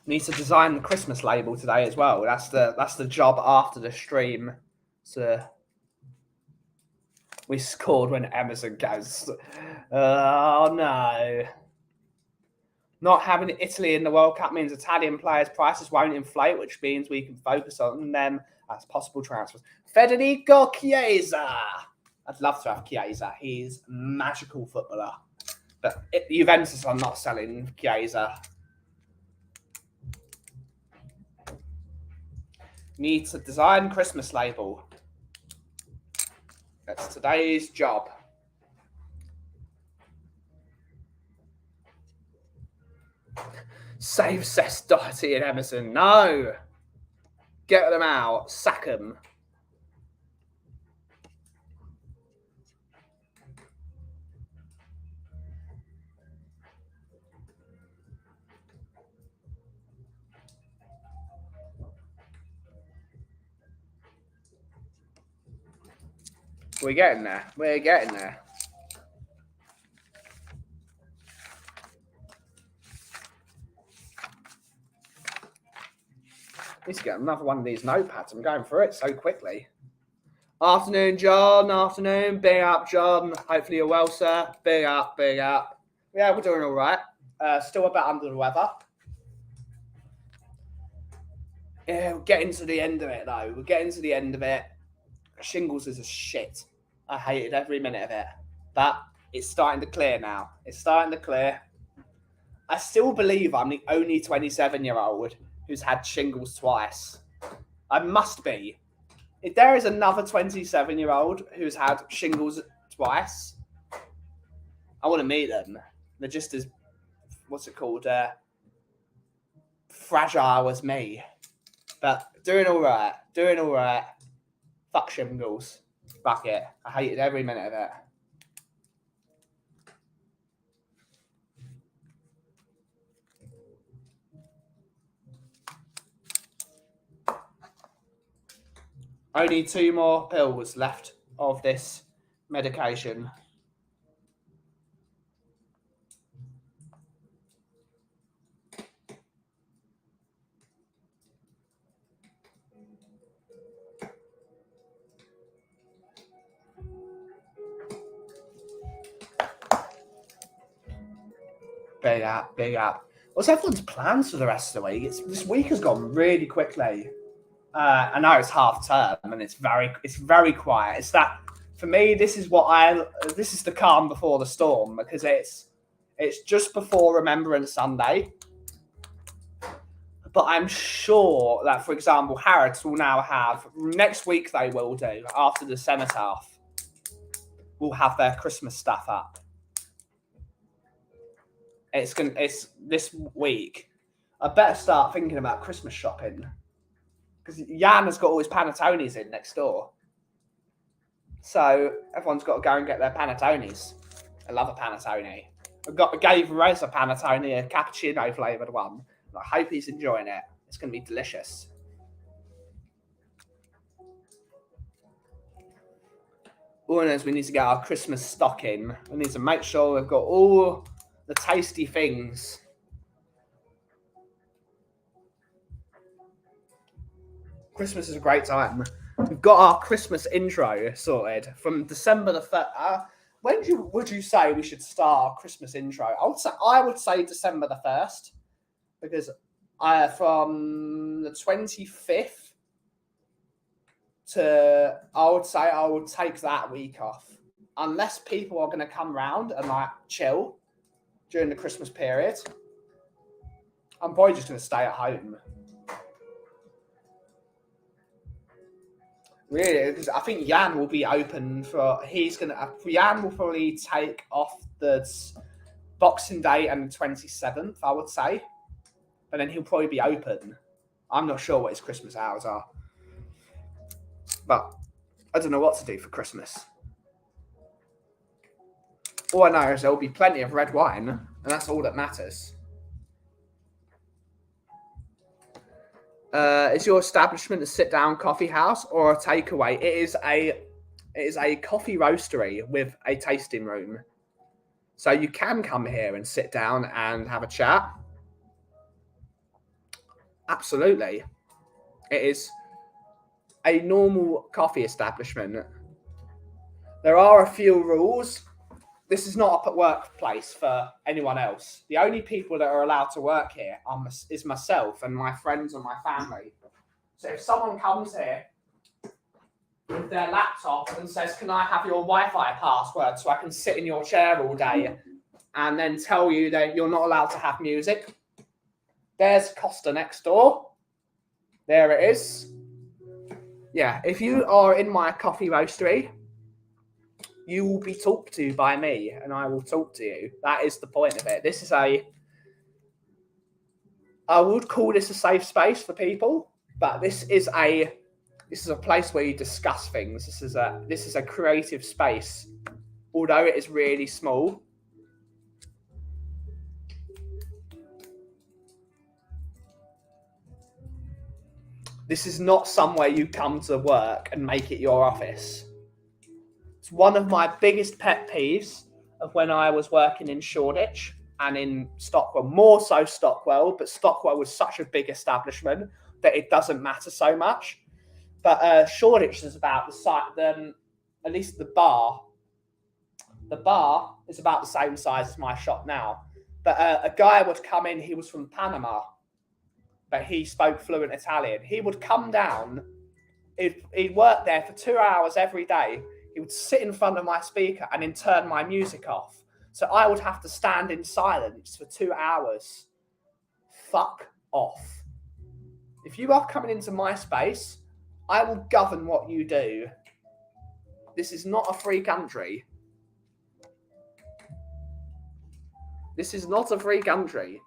Need to design the Christmas label today as well. That's the job after the stream. So we scored when Emerson goes. Oh no. Not having Italy in the World Cup means Italian players' prices won't inflate, which means we can focus on them as possible transfers. Federico Chiesa. I'd love to have Chiesa. He's a magical footballer. But Juventus are not selling Chiesa. Need to design Christmas label. That's today's job. Save Seth Doherty and Emerson. No. Get them out. Sack them. We're getting there. We're getting there. Need to get another one of these notepads. I'm going through it so quickly. Afternoon, John. Afternoon. Big up, John. Hopefully you're well, sir. Big up, big up. Yeah, we're doing all right. Still a bit under the weather. Yeah, we're getting to the end of it, though. We're getting to the end of it. Shingles is a shit. I hated every minute of it. But it's starting to clear now. It's starting to clear. I still believe I'm the only 27-year-old who's had shingles twice. I must be. If there is another 27-year-old who's had shingles twice, I want to meet them. They're just as, what's it called, fragile as me. But doing all right. Doing all right. Fuck shingles. Fuck it. I hated every minute of it. Only 2 more pills left of this medication. Big up, big up. What's everyone's plans for the rest of the week? This week has gone really quickly. I know it's half term and it's very quiet. It's that for me. This is the calm before the storm, because it's just before Remembrance Sunday. But I'm sure that, for example, Harrods will now have next week. They will do after the cenotaph. Will have their Christmas stuff up. It's this week. I better start thinking about Christmas shopping, because Jan has got all his panettones in next door. So everyone's got to go and get their panettones. I love a panettone. I gave Rez a panettone, a cappuccino flavoured one. I hope he's enjoying it. It's going to be delicious. All in is we need to get our Christmas stock in. We need to make sure we've got all the tasty things. Christmas is a great time. We've got our Christmas intro sorted from December the 3rd. When would you say we should start our Christmas intro? I would say December the 1st, because from the 25th to, I would take that week off, unless people are going to come round and like chill during the Christmas period. I'm probably just going to stay at home. Really, because I think Jan will be open for. Jan will probably take off the Boxing Day and the 27th, I would say, but then he'll probably be open. I'm not sure what his Christmas hours are, but I don't know what to do for Christmas. All I know is there will be plenty of red wine, and that's all that matters. Is your establishment a sit-down coffee house or a takeaway? It is a coffee roastery with a tasting room. So you can come here and sit down and have a chat. Absolutely. It is a normal coffee establishment. There are a few rules. This is not a workplace for anyone else. The only people that are allowed to work here is myself and my friends and my family. So if someone comes here with their laptop and says, "Can I have your Wi-Fi password so I can sit in your chair all day," and then tell you that you're not allowed to have music, there's Costa next door. There it is. Yeah, if you are in my coffee roastery, you will be talked to by me and I will talk to you. That is the point of it. I would call this a safe space for people, but this is a place where you discuss things. This is a creative space. Although it is really small, this is not somewhere you come to work and make it your office. It's one of my biggest pet peeves of when I was working in Shoreditch and in Stockwell, more so Stockwell, but Stockwell was such a big establishment that it doesn't matter so much. But Shoreditch is about the size, at least the bar. The bar is about the same size as my shop now. But a guy would come in, he was from Panama, but he spoke fluent Italian. He would come down, he'd work there for 2 hours every day. He would sit in front of my speaker and then turn my music off. So I would have to stand in silence for 2 hours. Fuck off. If you are coming into my space, I will govern what you do. This is not a free country. This is not a free country.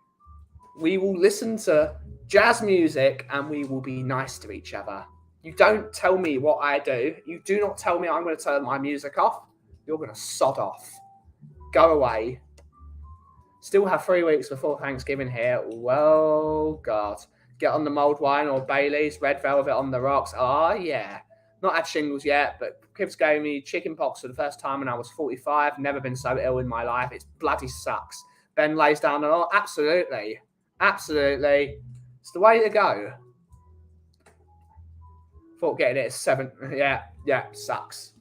We will listen to jazz music and we will be nice to each other. You don't tell me what I do. You do not tell me I'm going to turn my music off. You're going to sod off. Go away. Still have 3 weeks before Thanksgiving here. Well, God. Get on the mulled wine or Bailey's, red velvet on the rocks. Oh, yeah. Not had shingles yet, but Kiv's gave me chicken pox for the first time when I was 45. Never been so ill in my life. It bloody sucks. Ben lays down and all. Absolutely. Absolutely. It's the way to go. Thought getting it at 7. Yeah, sucks.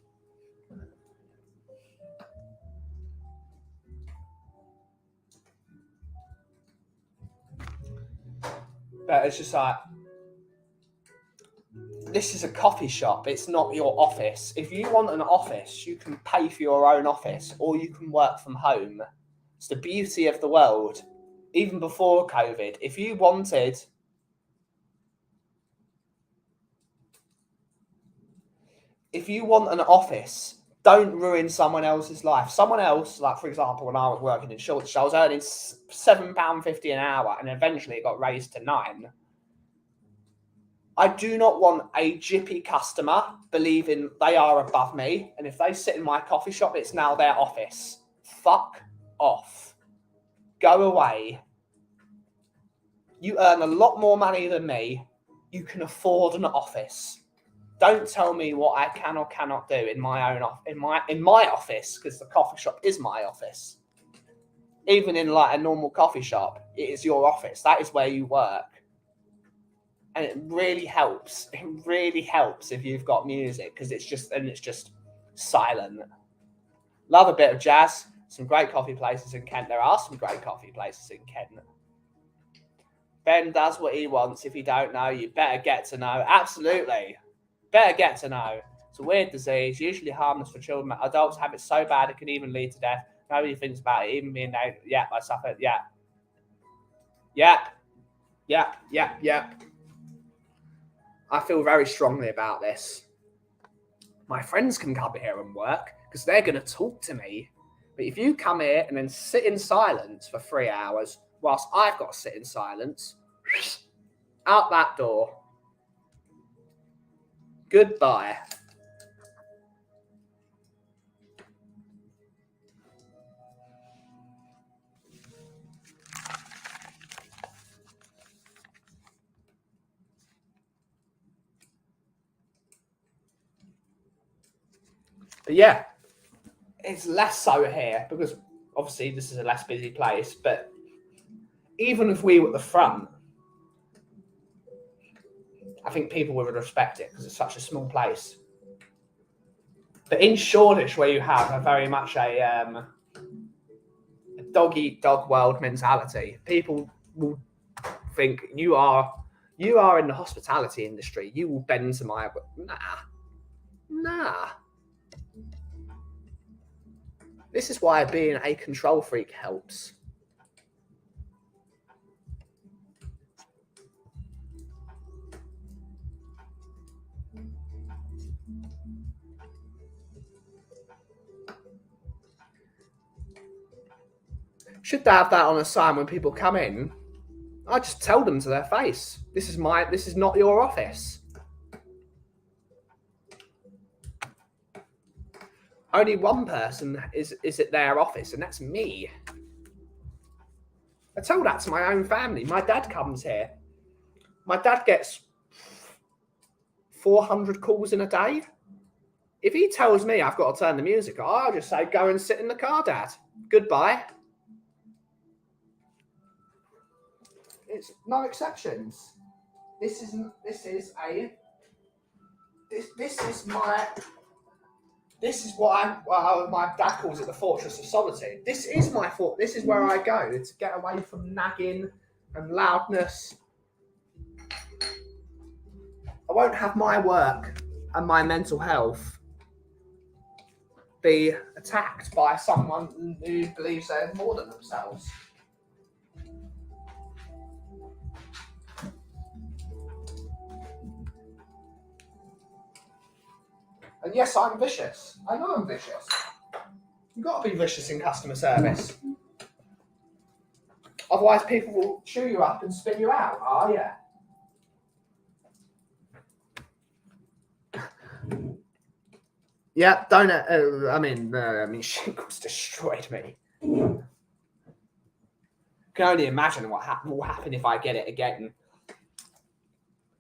But it's just like, this is a coffee shop. It's not your office. If you want an office, you can pay for your own office or you can work from home. It's the beauty of the world. Even before COVID, if you want an office, don't ruin someone else's life. Someone else, like for example, when I was working in Shoreditch, I was earning £7.50 an hour and eventually it got raised to £9. I do not want a Yippeee customer believing they are above me. And if they sit in my coffee shop, it's now their office. Fuck off. Go away. You earn a lot more money than me. You can afford an office. Don't tell me what I can or cannot do in my own in my office, because the coffee shop is my office. Even in like a normal coffee shop, it is your office. That is where you work. And it really helps. It really helps if you've got music, because it's just silent. Love a bit of jazz. Some great coffee places in Kent. There are some great coffee places in Kent. Ben does what he wants. If you don't know, you better get to know. Absolutely. Better get to know. It's a weird disease, usually harmless for children. Adults have it so bad it can even lead to death. Nobody thinks about it, even being there. Yeah, I suffered. Yeah. I feel very strongly about this. My friends can come here and work because they're going to talk to me. But if you come here and then sit in silence for 3 hours whilst I've got to sit in silence, out that door. Goodbye. But yeah, it's less so here because obviously this is a less busy place. But even if we were at the front, I think people would respect it because it's such a small place. But in Shoreditch, where you have a very much a dog eat dog world mentality, people will think you are in the hospitality industry. You will bend to my nah. This is why being a control freak helps. Should they have that on a sign when people come in? I just tell them to their face, this is not your office. Only one person is at their office, and that's me. I tell that to my own family. My dad comes here. My dad gets 400 calls in a day. If he tells me I've got to turn the music on, I'll just say, go and sit in the car, Dad. Goodbye. It's no exceptions. This is what my dad calls it, the fortress of solitude. This is my fort. This is where I go to get away from nagging and loudness. I won't have my work and my mental health be attacked by someone who believes they're more than themselves. And yes, I'm vicious. I know I'm vicious. You've got to be vicious in customer service. Otherwise, people will chew you up and spit you out. Oh, yeah. Yeah, don't. I mean, shingles destroyed me. Can only imagine what will happen if I get it again.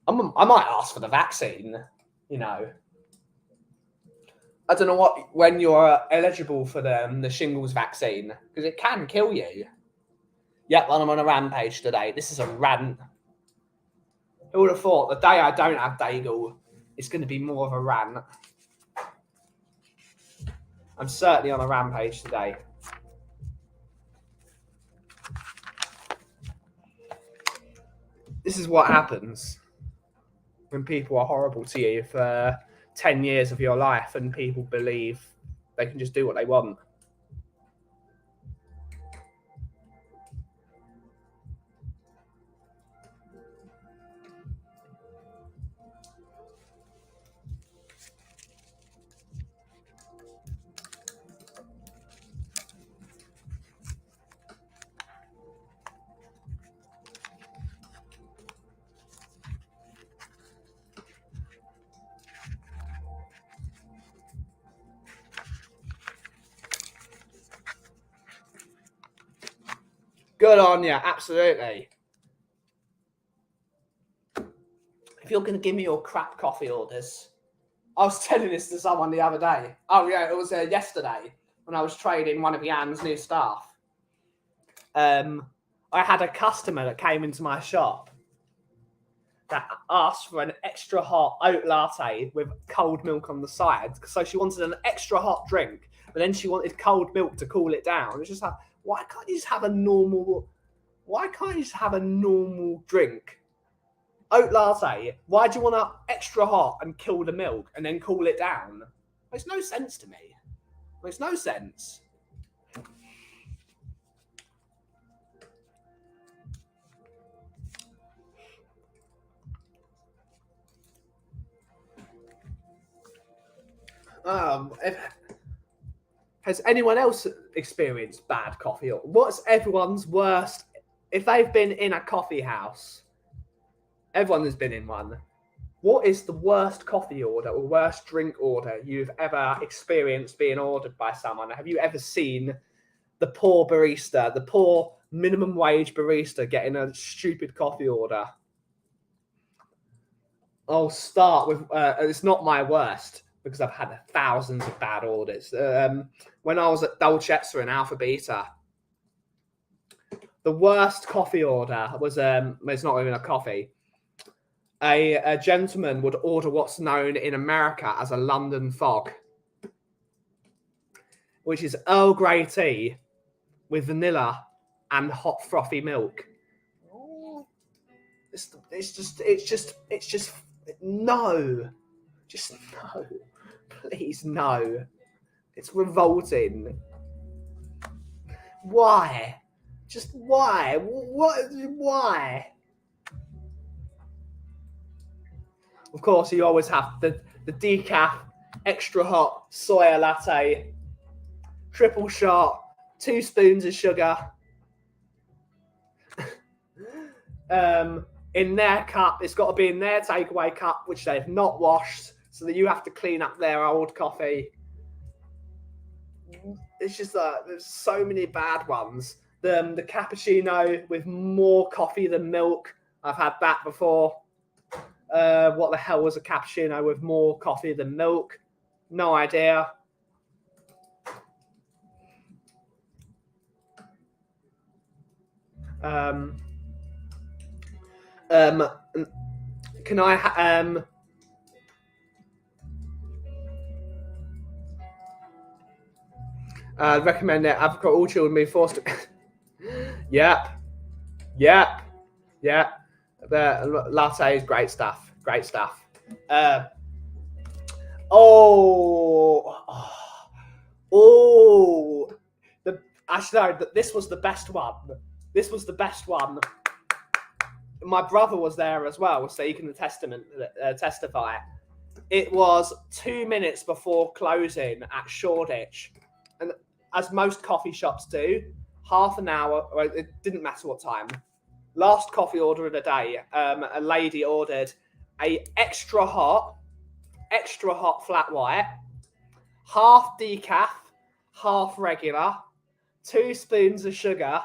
I might ask for the vaccine. You know, I don't know when you're eligible for the shingles vaccine, because it can kill you. Yep, and I'm on a rampage today. This is a rant. Who would have thought the day I don't have Daigle, it's going to be more of a rant. I'm certainly on a rampage today. This is what happens when people are horrible to you for 10 years of your life and people believe they can just do what they want. Good on you, absolutely. If you're going to give me your crap coffee orders, I was telling this to someone the other day. Oh yeah, it was yesterday when I was trading one of Jan's new staff. I had a customer that came into my shop that asked for an extra hot oat latte with cold milk on the side. So she wanted an extra hot drink, but then she wanted cold milk to cool it down. It's just like, why can't you just have a normal drink? Oat latte. Why do you want it extra hot and kill the milk and then cool it down? Makes no sense to me. Makes no sense. Has anyone else experienced bad coffee? Or what's everyone's worst? If they've been in a coffee house, everyone has been in one. What is the worst coffee order or worst drink order you've ever experienced being ordered by someone? Have you ever seen the poor barista, the poor minimum wage barista getting a stupid coffee order? I'll start with, it's not my worst, because I've had thousands of bad orders. When I was at Dolcezza in Alpha Beta, the worst coffee order was, it's not even a coffee. a gentleman would order what's known in America as a London fog, which is Earl Grey tea with vanilla and hot frothy milk. It's just no, just no, please no. It's revolting. Why? Just why? What? Why? Of course, you always have the decaf, extra hot soya latte, triple shot, 2 spoons of sugar. In their cup, it's got to be in their takeaway cup, which they've not washed, so that you have to clean up their old coffee. It's just there's so many bad ones. The cappuccino with more coffee than milk. I've had that before. What the hell was a cappuccino with more coffee than milk? No idea. Can I recommend that avocado all children be forced to Yep. The latte is great stuff. Actually, no, this was the best one. My brother was there as well, so he can testify. It was 2 minutes before closing at Shoreditch, and as most coffee shops do, half an hour. Well, it didn't matter what time. Last coffee order of the day, a lady ordered a extra hot flat white, half decaf, half regular, 2 spoons of sugar.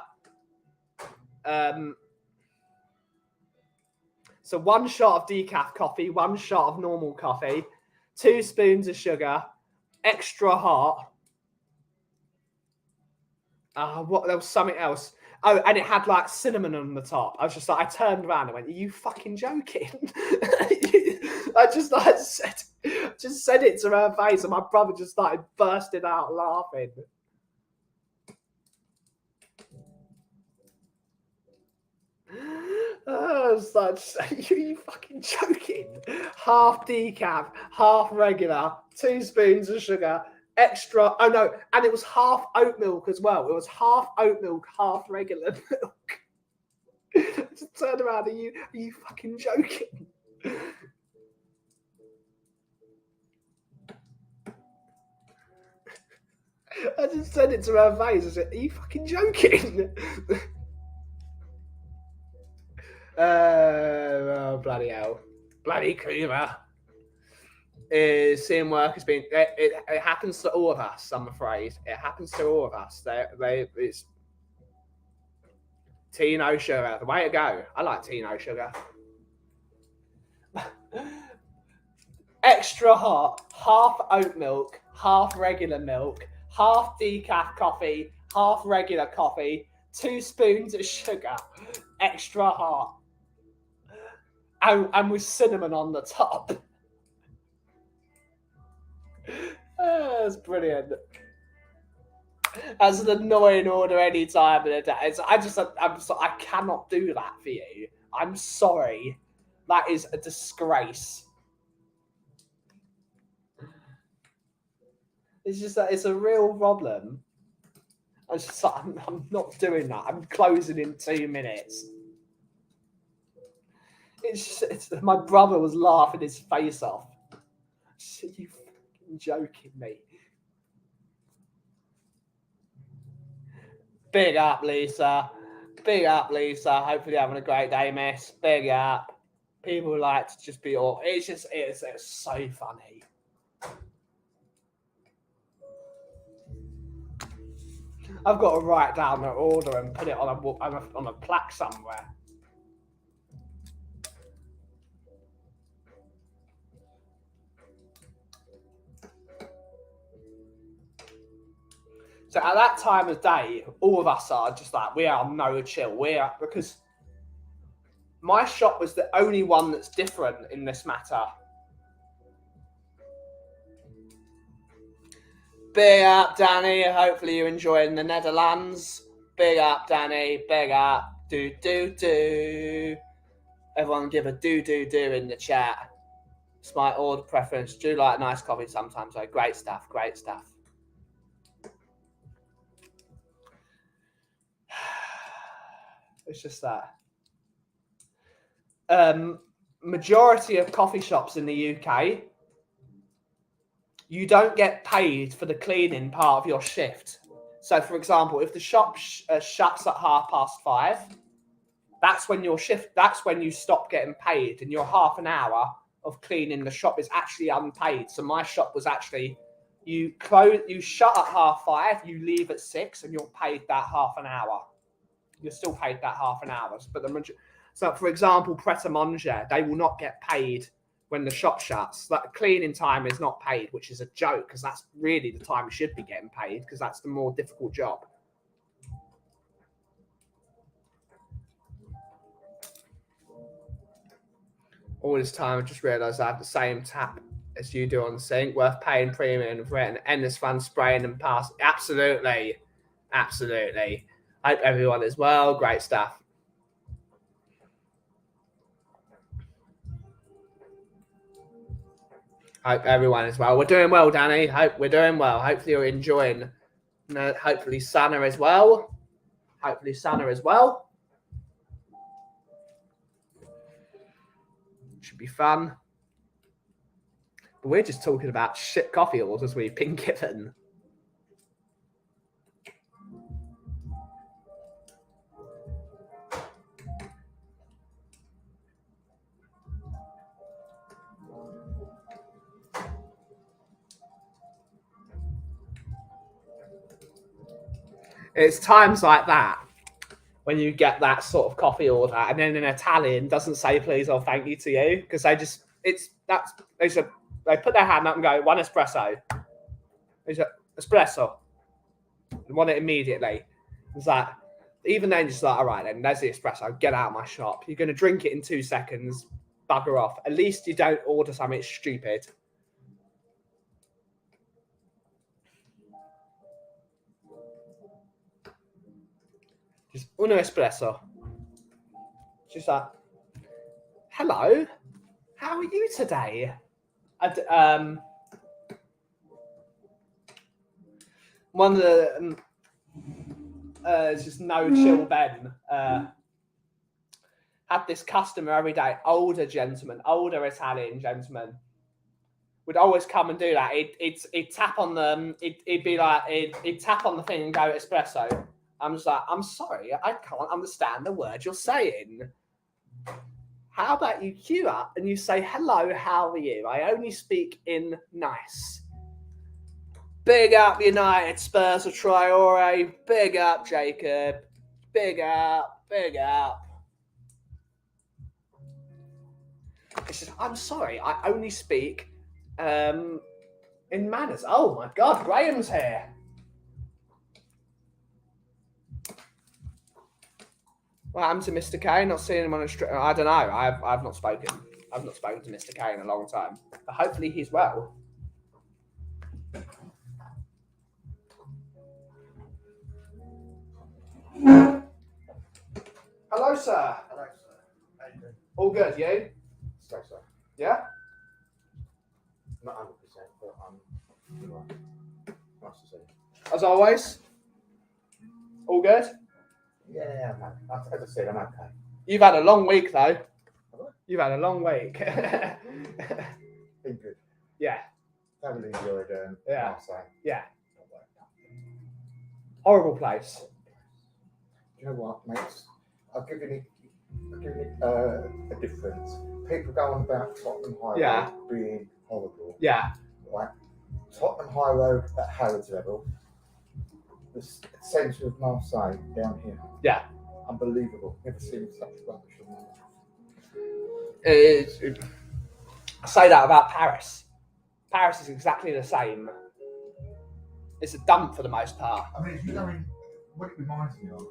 So 1 shot of decaf coffee, 1 shot of normal coffee, 2 spoons of sugar, extra hot. What? There was something else. Oh, and it had like cinnamon on the top. I was just like, I turned around and went, "Are you fucking joking?" I just said it to her face, and my brother just started bursting out laughing. I was like, "Are you fucking joking?" Half decaf, half regular, 2 spoons of sugar, extra. Oh no, and it was half oat milk as well. It was half oat milk, half regular milk. I just turned around. Are you fucking joking? I just said it to her face. I said, "Are you fucking joking?" Oh, bloody hell. Bloody Cooper. Seeing work has been. It happens to all of us, I'm afraid. It happens to all of us. It's tea no sugar. The way to go. I like tea no sugar. Extra hot, half oat milk, half regular milk, half decaf coffee, half regular coffee, 2 spoons of sugar, extra hot, and with cinnamon on the top. That's brilliant. That's an annoying order any time of the day. I cannot do that for you. I'm sorry. That is a disgrace. It's just that it's a real problem. I'm not doing that. I'm closing in 2 minutes. My brother was laughing his face off. You fucking joking me? Big up, Lisa. Big up, Lisa. Hopefully you're having a great day, miss. Big up. People like to just be all. It's so funny. I've got to write down the order and put it on a plaque somewhere. So at that time of day, all of us are just like, we are no chill. We are, because My shop was the only one that's different in this matter. Big up, Danny. Hopefully you're enjoying the Netherlands. Big up, Danny. Big up. Do, do, do. Everyone give a do, do, do in the chat. It's my order preference. Do like nice coffee sometimes, though. Great stuff. Great stuff. It's just that. Majority of coffee shops in the UK, you don't get paid for the cleaning part of your shift. So, for example, if the shop shuts at 5:30, that's when your shift. That's when you stop getting paid, and your half an hour of cleaning the shop is actually unpaid. So my shop was actually, you shut at 5:30, you leave at 6, and you're paid that half an hour. You're still paid that half an hour. But so, for example, Pret a Manger, they will not get paid when the shop shuts. That cleaning time is not paid, which is a joke because that's really the time you should be getting paid because that's the more difficult job. All this time, I just realised I have the same tap as you do on the sink. Worth paying premium for it and endless fun spraying and pass. Absolutely. Absolutely. Hope everyone is well. Great stuff. Hope everyone is well. We're doing well, Danny. Hope we're doing well. Hopefully you're enjoying. Hopefully Sana as well. Hopefully Sana as well. Should be fun. But we're just talking about shit coffee orders we've been given. It's times like that when you get that sort of coffee order and then an Italian doesn't say please or thank you to you because they put their hand up and go, 1 espresso. It's an espresso. They want it immediately. It's like, even then, just like, all right, then there's the espresso. Get out of my shop. You're going to drink it in 2 seconds. Bugger off. At least you don't order something stupid. Just uno espresso. Just like, hello, how are you today? One of the it's just no chill Ben had this customer every day, older Italian gentleman, would always come and do that. He'd tap on the he'd tap on the thing and go espresso. I'm just like, I'm sorry, I can't understand the word you're saying. How about you queue up and you say, hello, how are you? I only speak in nice. Big up United Spurs of Traore. Big up Jacob. Big up, big up. It's just, I'm sorry, I only speak in manners. Oh my God, Graham's here. What happened to Mr. K? Not seeing him on a street. I don't know. I've not spoken. I've not spoken to Mr. K in a long time. But hopefully he's well. Hello, sir. Hello, sir. How you doing? All good, you? So, sir. Yeah? Not 100%, but I'm right. Nice to see you. As always? All good? Yeah, I'm okay. As I said, I'm okay. You've had a long week, though. Have I? You've had a long week. Been good. Yeah. Thoroughly enjoyed Yeah. Marseille. Yeah. Horrible place. Do you know what, mates? I've given it a difference. People go on about Tottenham High Yeah. Road being horrible. Yeah. Right? Tottenham High Road at Harrods level. The centre of Marseille down here. Yeah. Unbelievable. Never seen such rubbish in my life. I say that about Paris. Paris is exactly the same. It's a dump for the most part. I mean, if you go in, what it reminds me of,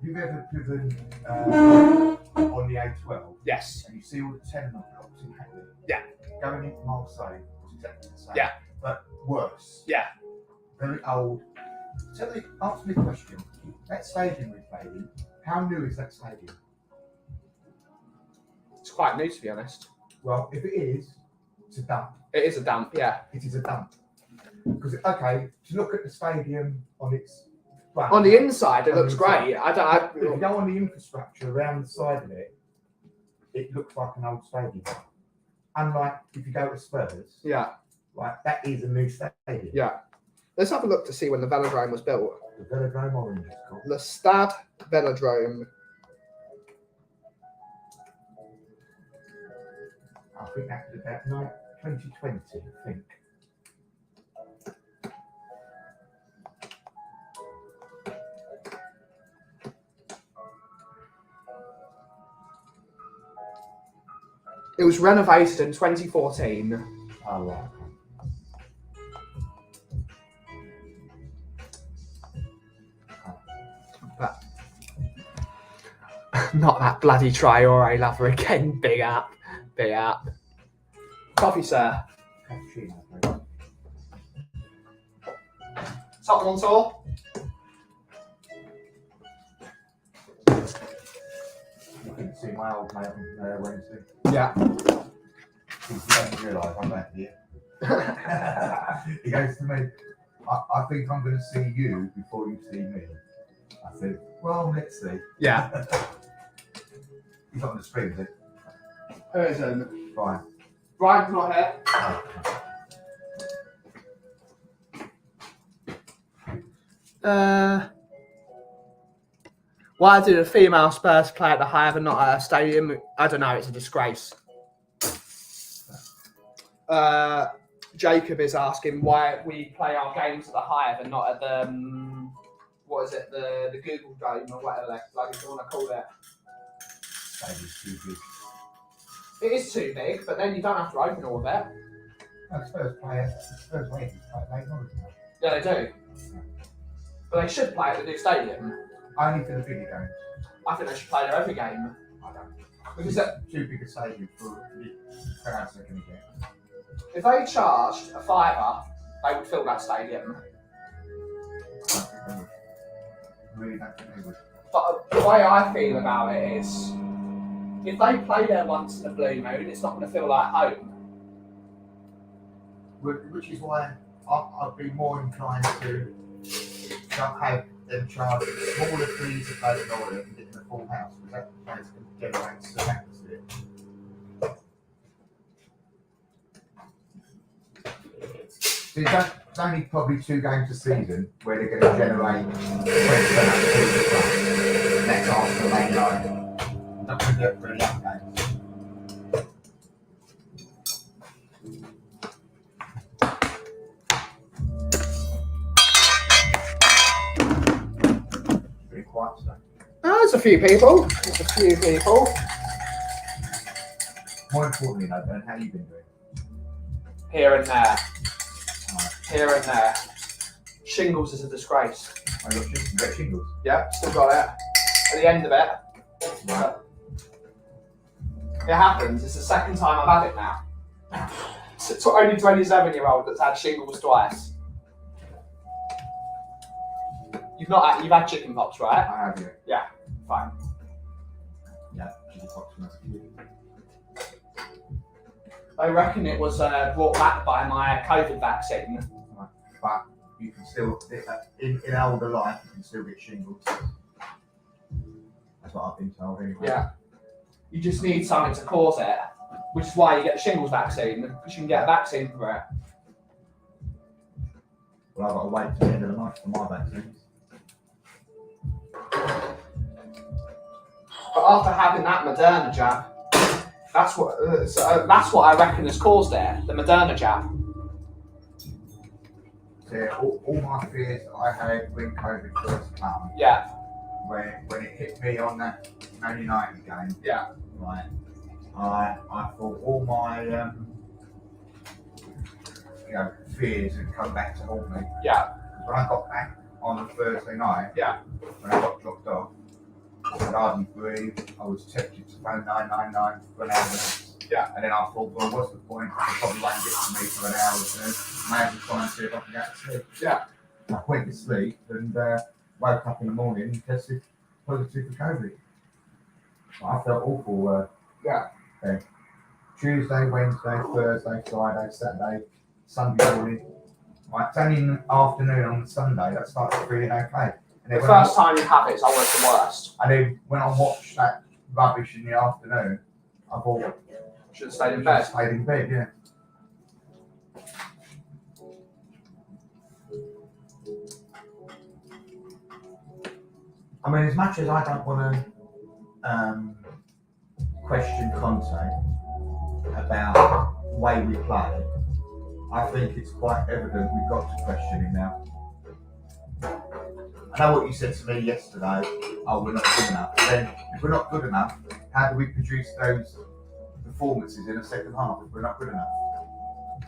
you've ever driven on the A12 Yes. and you see all the tenement blocks in Hackney? Yeah. Going into Marseille was exactly the same. Yeah. But worse. Yeah. Very old. Answer me a question. That stadium we played in, how new is that stadium? It's quite new, to be honest. Well, if it is, it's a dump. It is a dump, yeah. It is a dump. Because, okay, to look at the stadium on its front, On the inside, it looks great. if you go on the infrastructure around the side of it, it looks like an old stadium. Unlike if you go to Spurs, Yeah. like that is a new stadium. Yeah. Let's have a look to see when the velodrome was built. The Velodrome Orange is called. The Stade Velodrome. I think that was about 2020, I think. It was renovated in 2014. Oh, right. But not that bloody Traore lover again. Big up. Big up. Coffee, sir. Cappuccino, please. Something on tour? You can see my old mate on Wednesday. Yeah. He doesn't realise I'm back here. He goes to me, I think I'm going to see you before you see me. I said, well, let's see. Yeah. He's not on the screen, is it? Who is him? Fine. Brian's not here. Why did a female Spurs play at the Hive and not at a stadium? I don't know, it's a disgrace. Jacob is asking why we play our games at the Hive and not at the, what is it, the Google Dome or whatever they want to call it. Stadium's too big. It is too big, but then you don't have to open all of it. No, Spurs play it. Spurs play late night. Yeah, they do. But they should play at the new stadium. Only for the bigger games. I think they should play there every game. I don't. Because Too big a stadium for the crowds they're going to get. if they charged a fiver, they would fill that stadium. I don't think they would. I really don't think they would. But the way I feel about it is, if they play there once in a blue moon, it's not going to feel like home. Which is why I'd be more inclined to not have them charge smaller fees of those dollars and get in a full house, because that generates some atmosphere. There's only probably 2 games a season where they're going to generate 20% of that's after the main line. Not going to do it for a young games. Pretty quiet today. There's a few people. More importantly, though, Ben, how you been doing? Here and there. Right. Here and there. Shingles is a disgrace. I got shingles. Yep, still got it. At the end of it. Right. It happens. It's the second time I've had it now. It's only 27-year-old that's had shingles twice. You've had chicken pox, right? I have you. Yeah, fine. Yeah, chicken pox when I was a kid. I reckon it was brought back by my COVID vaccine. Right. But you can still, in older life, you can still get shingles. That's what I've been told anyway. Yeah. You just need something to cause it, which is why you get the shingles vaccine, because you can get a vaccine for it. Well, I've got to wait till the end of the month for my vaccines. But after having that Moderna jab, that's what I reckon has caused it, the Moderna jab. So all my fears that I had when COVID first came, Yeah, when it hit me on that Man United game, yeah, right, I thought all my fears had come back to haunt me. yeah, When I got back on the Thursday night, yeah, when I got dropped off, hardly breathe. I was tempted to phone 999 for an ambulance. Yeah. And then I thought, well, what's the point? They probably won't get to me for an hour or two. I may as well try and see if I can get to sleep. Yeah. I went to sleep and woke up in the morning and tested positive for COVID. I felt awful. Tuesday, Wednesday, Thursday, Friday, Saturday, Sunday morning. Right, it's only in the afternoon on Sunday that started feeling okay. And The first time you have it is always the worst. And then when I watched that rubbish in the afternoon, I thought, should have stayed in bed. Stayed in bed, yeah. I mean, as much as I don't want to question Conte about the way we play, I think it's quite evident we've got to question him now. I know what you said to me yesterday, oh, we're not good enough. Then, if we're not good enough, how do we produce those performances in the second half if we're not good enough?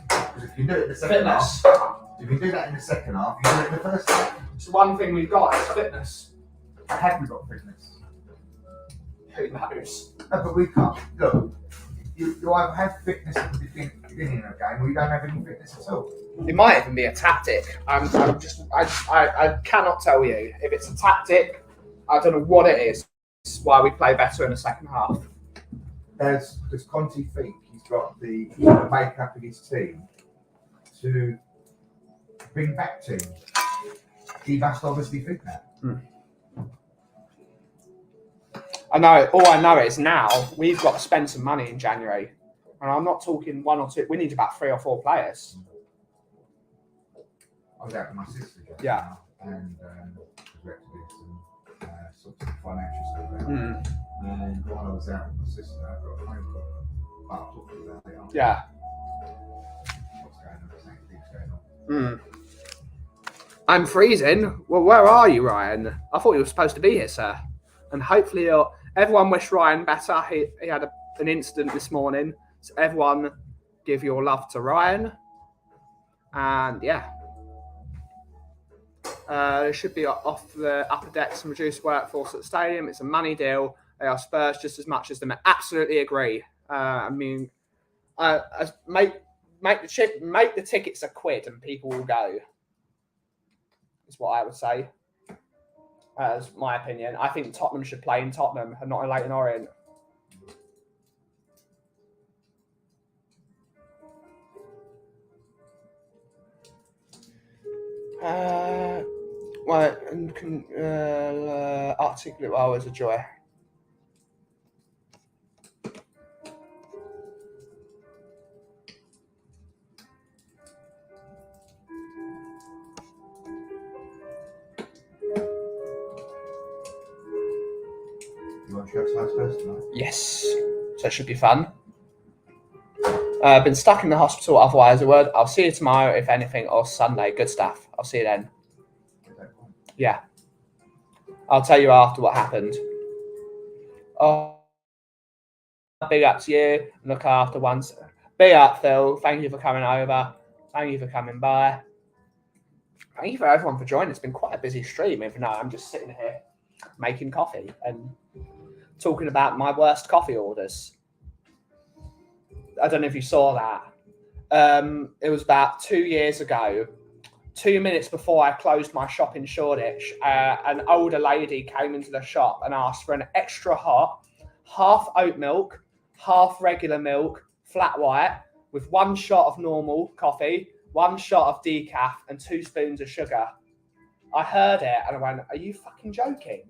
Because if you do it in the second half, if you do that in the second half, you do it in the first half. It's the one thing we've got is fitness. Have we got fitness? Who knows? No, but we can't. Look, you either have fitness at the beginning of a game or you don't have any fitness at all. It might even be a tactic. I cannot tell you if it's a tactic. I don't know what it is. It's why we play better in the second half. Does Conte think he's got the makeup of his team to bring back teams? He must obviously think that. I know. All I know is now we've got to spend some money in January, and I'm not talking one or two. We need about 3 or 4 players. I was out with my sister just now, and we had to do some sort of financial stuff there. And while I was out with my sister, I got a phone call. I'll talk to you about it. Yeah. What's going on? Things going on. I'm freezing. Well, where are you, Ryan? I thought you were supposed to be here, sir. And hopefully, everyone wish Ryan better. He had an incident this morning. So everyone give your love to Ryan. And yeah. It should be off the upper decks and reduced workforce at the stadium. It's a money deal. They are Spurs just as much as them. I absolutely agree. I mean, make the tickets £1 and people will go. Is what I would say. As my opinion. I think Tottenham should play in Tottenham and not in Leyton Orient. Well, and can articulate well as a joy. You want to go outside first tonight? Yes, so it should be fun. Been stuck in the hospital, otherwise I would. I'll see you tomorrow, if anything, or Sunday. Good stuff. I'll see you then. Yeah. I'll tell you after what happened. Oh, big up to you. Look after once. Big up, Phil. Thank you for coming over. Thank you for coming by. Thank you for everyone for joining. It's been quite a busy stream, even though I'm just sitting here making coffee and talking about my worst coffee orders. I don't know if you saw that. It was about 2 years ago. 2 minutes before I closed my shop in Shoreditch, an older lady came into the shop and asked for an extra hot, half oat milk, half regular milk, flat white, with 1 shot of normal coffee, 1 shot of decaf, and 2 spoons of sugar. I heard it and I went, "Are you fucking joking?"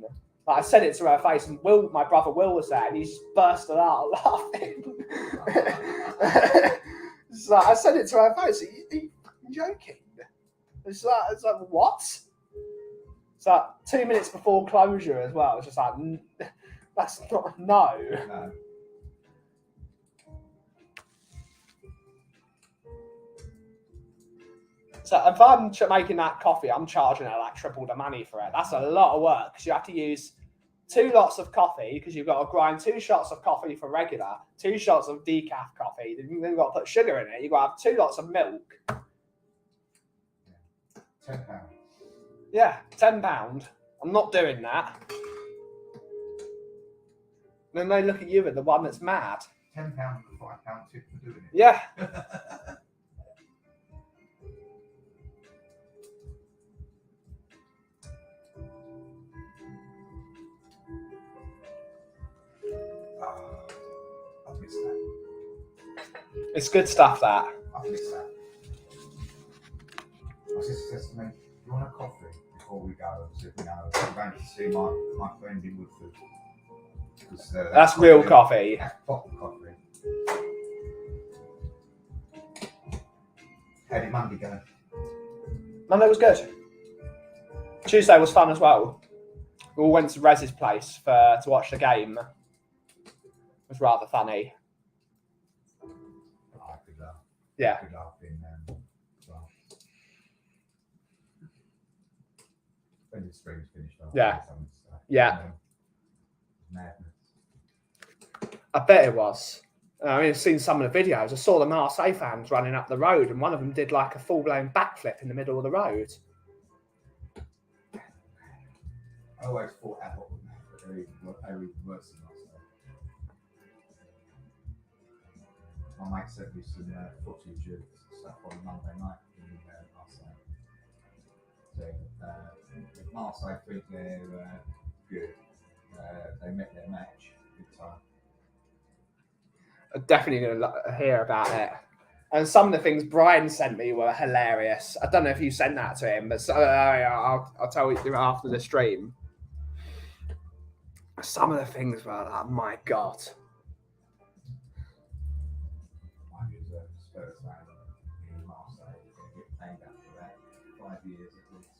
Like, I said it to her face, and Will, my brother Will, was there, and he just bursted out laughing. So I said it to her face. Are you fucking joking? It's like what? It's like 2 minutes before closure as well. It's just like, that's not no. So if I'm making that coffee, I'm charging her like triple the money for it. That's a lot of work because you have to use 2 lots of coffee because you've got to grind 2 shots of coffee for regular, 2 shots of decaf coffee. Then you've got to put sugar in it. You've got to have 2 lots of milk. £10. Yeah, £10. I'm not doing that. Then they look at you at the one that's mad. £10 for £5 tip for doing it. Yeah. I've missed that. It's good stuff, that. I've missed that. My sister says to me, "Do you want a coffee before we go?" I said, "No, I'm going to see my friend in Woodford." That's real coffee. That's bottle coffee. How did Monday go? Monday was good. Tuesday was fun as well. We all went to Rez's place to watch the game. It was rather funny. I could laugh. Yeah. I could laugh in well. When the stream's finished off. Yeah. Yeah. Madness. I bet it was. I mean, I've seen some of the videos. I saw the Marseille fans running up the road, and one of them did like a full-blown backflip in the middle of the road. I always thought Apple were even worse than Marseille. My mate sent me some footage of stuff on Monday night in Marseille. So, Marseille think they're good. They met their match big time. I'm definitely going to hear about it. And some of the things Brian sent me were hilarious. I don't know if you sent that to him, but I'll tell you after the stream. Some of the things were like, my God. I was a Spurs fan in Marseille. Going to get paid out for that 5 years at least.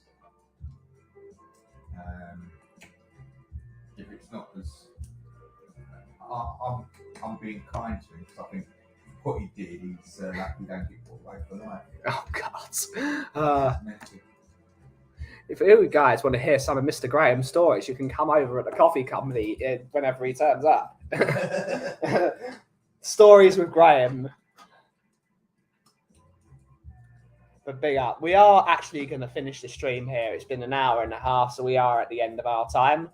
If it's not as... I'm being kind to him because I think what he did, he's like we don't get brought away for life. Oh, God. If you guys want to hear some of Mr. Graham's stories, you can come over at the coffee company whenever he turns up. Stories with Graham. But big up. We are actually going to finish the stream here. It's been an hour and a half, so we are at the end of our time.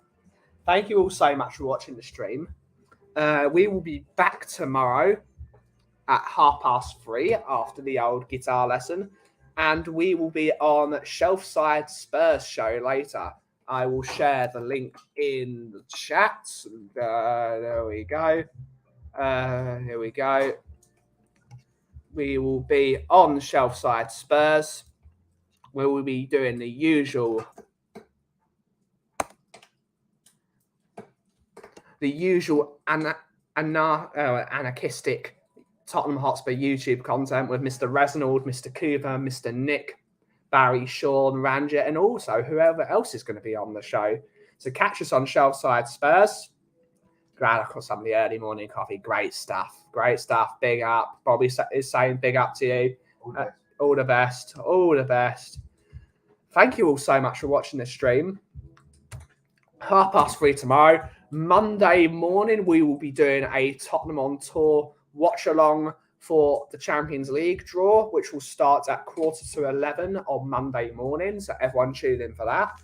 Thank you all so much for watching the stream. We will be back tomorrow at 3:30 after the old guitar lesson. And we will be on Shelfside Spurs show later. I will share the link in the chat. There we go. Here we go. We will be on Shelfside Spurs. We will be doing the usual anarchistic Tottenham Hotspur YouTube content with Mr. Reznald, Mr. Cooper, Mr. Nick, Barry, Sean, Ranjit, and also whoever else is going to be on the show. So catch us on Shelfside Spurs. Glad I some of the early morning coffee. Great stuff. Great stuff. Big up. Bobby is saying big up to you. All the best. All the best. Thank you all so much for watching this stream. 3:30 tomorrow. Monday morning, we will be doing a Tottenham on Tour watch along for the Champions League draw, which will start at 11:15 on Monday morning. So everyone tune in for that.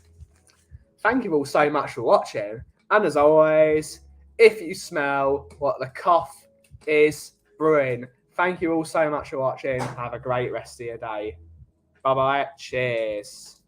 Thank you all so much for watching. And as always, if you smell what the cough is brewing, thank you all so much for watching. Have a great rest of your day. Bye-bye. Cheers.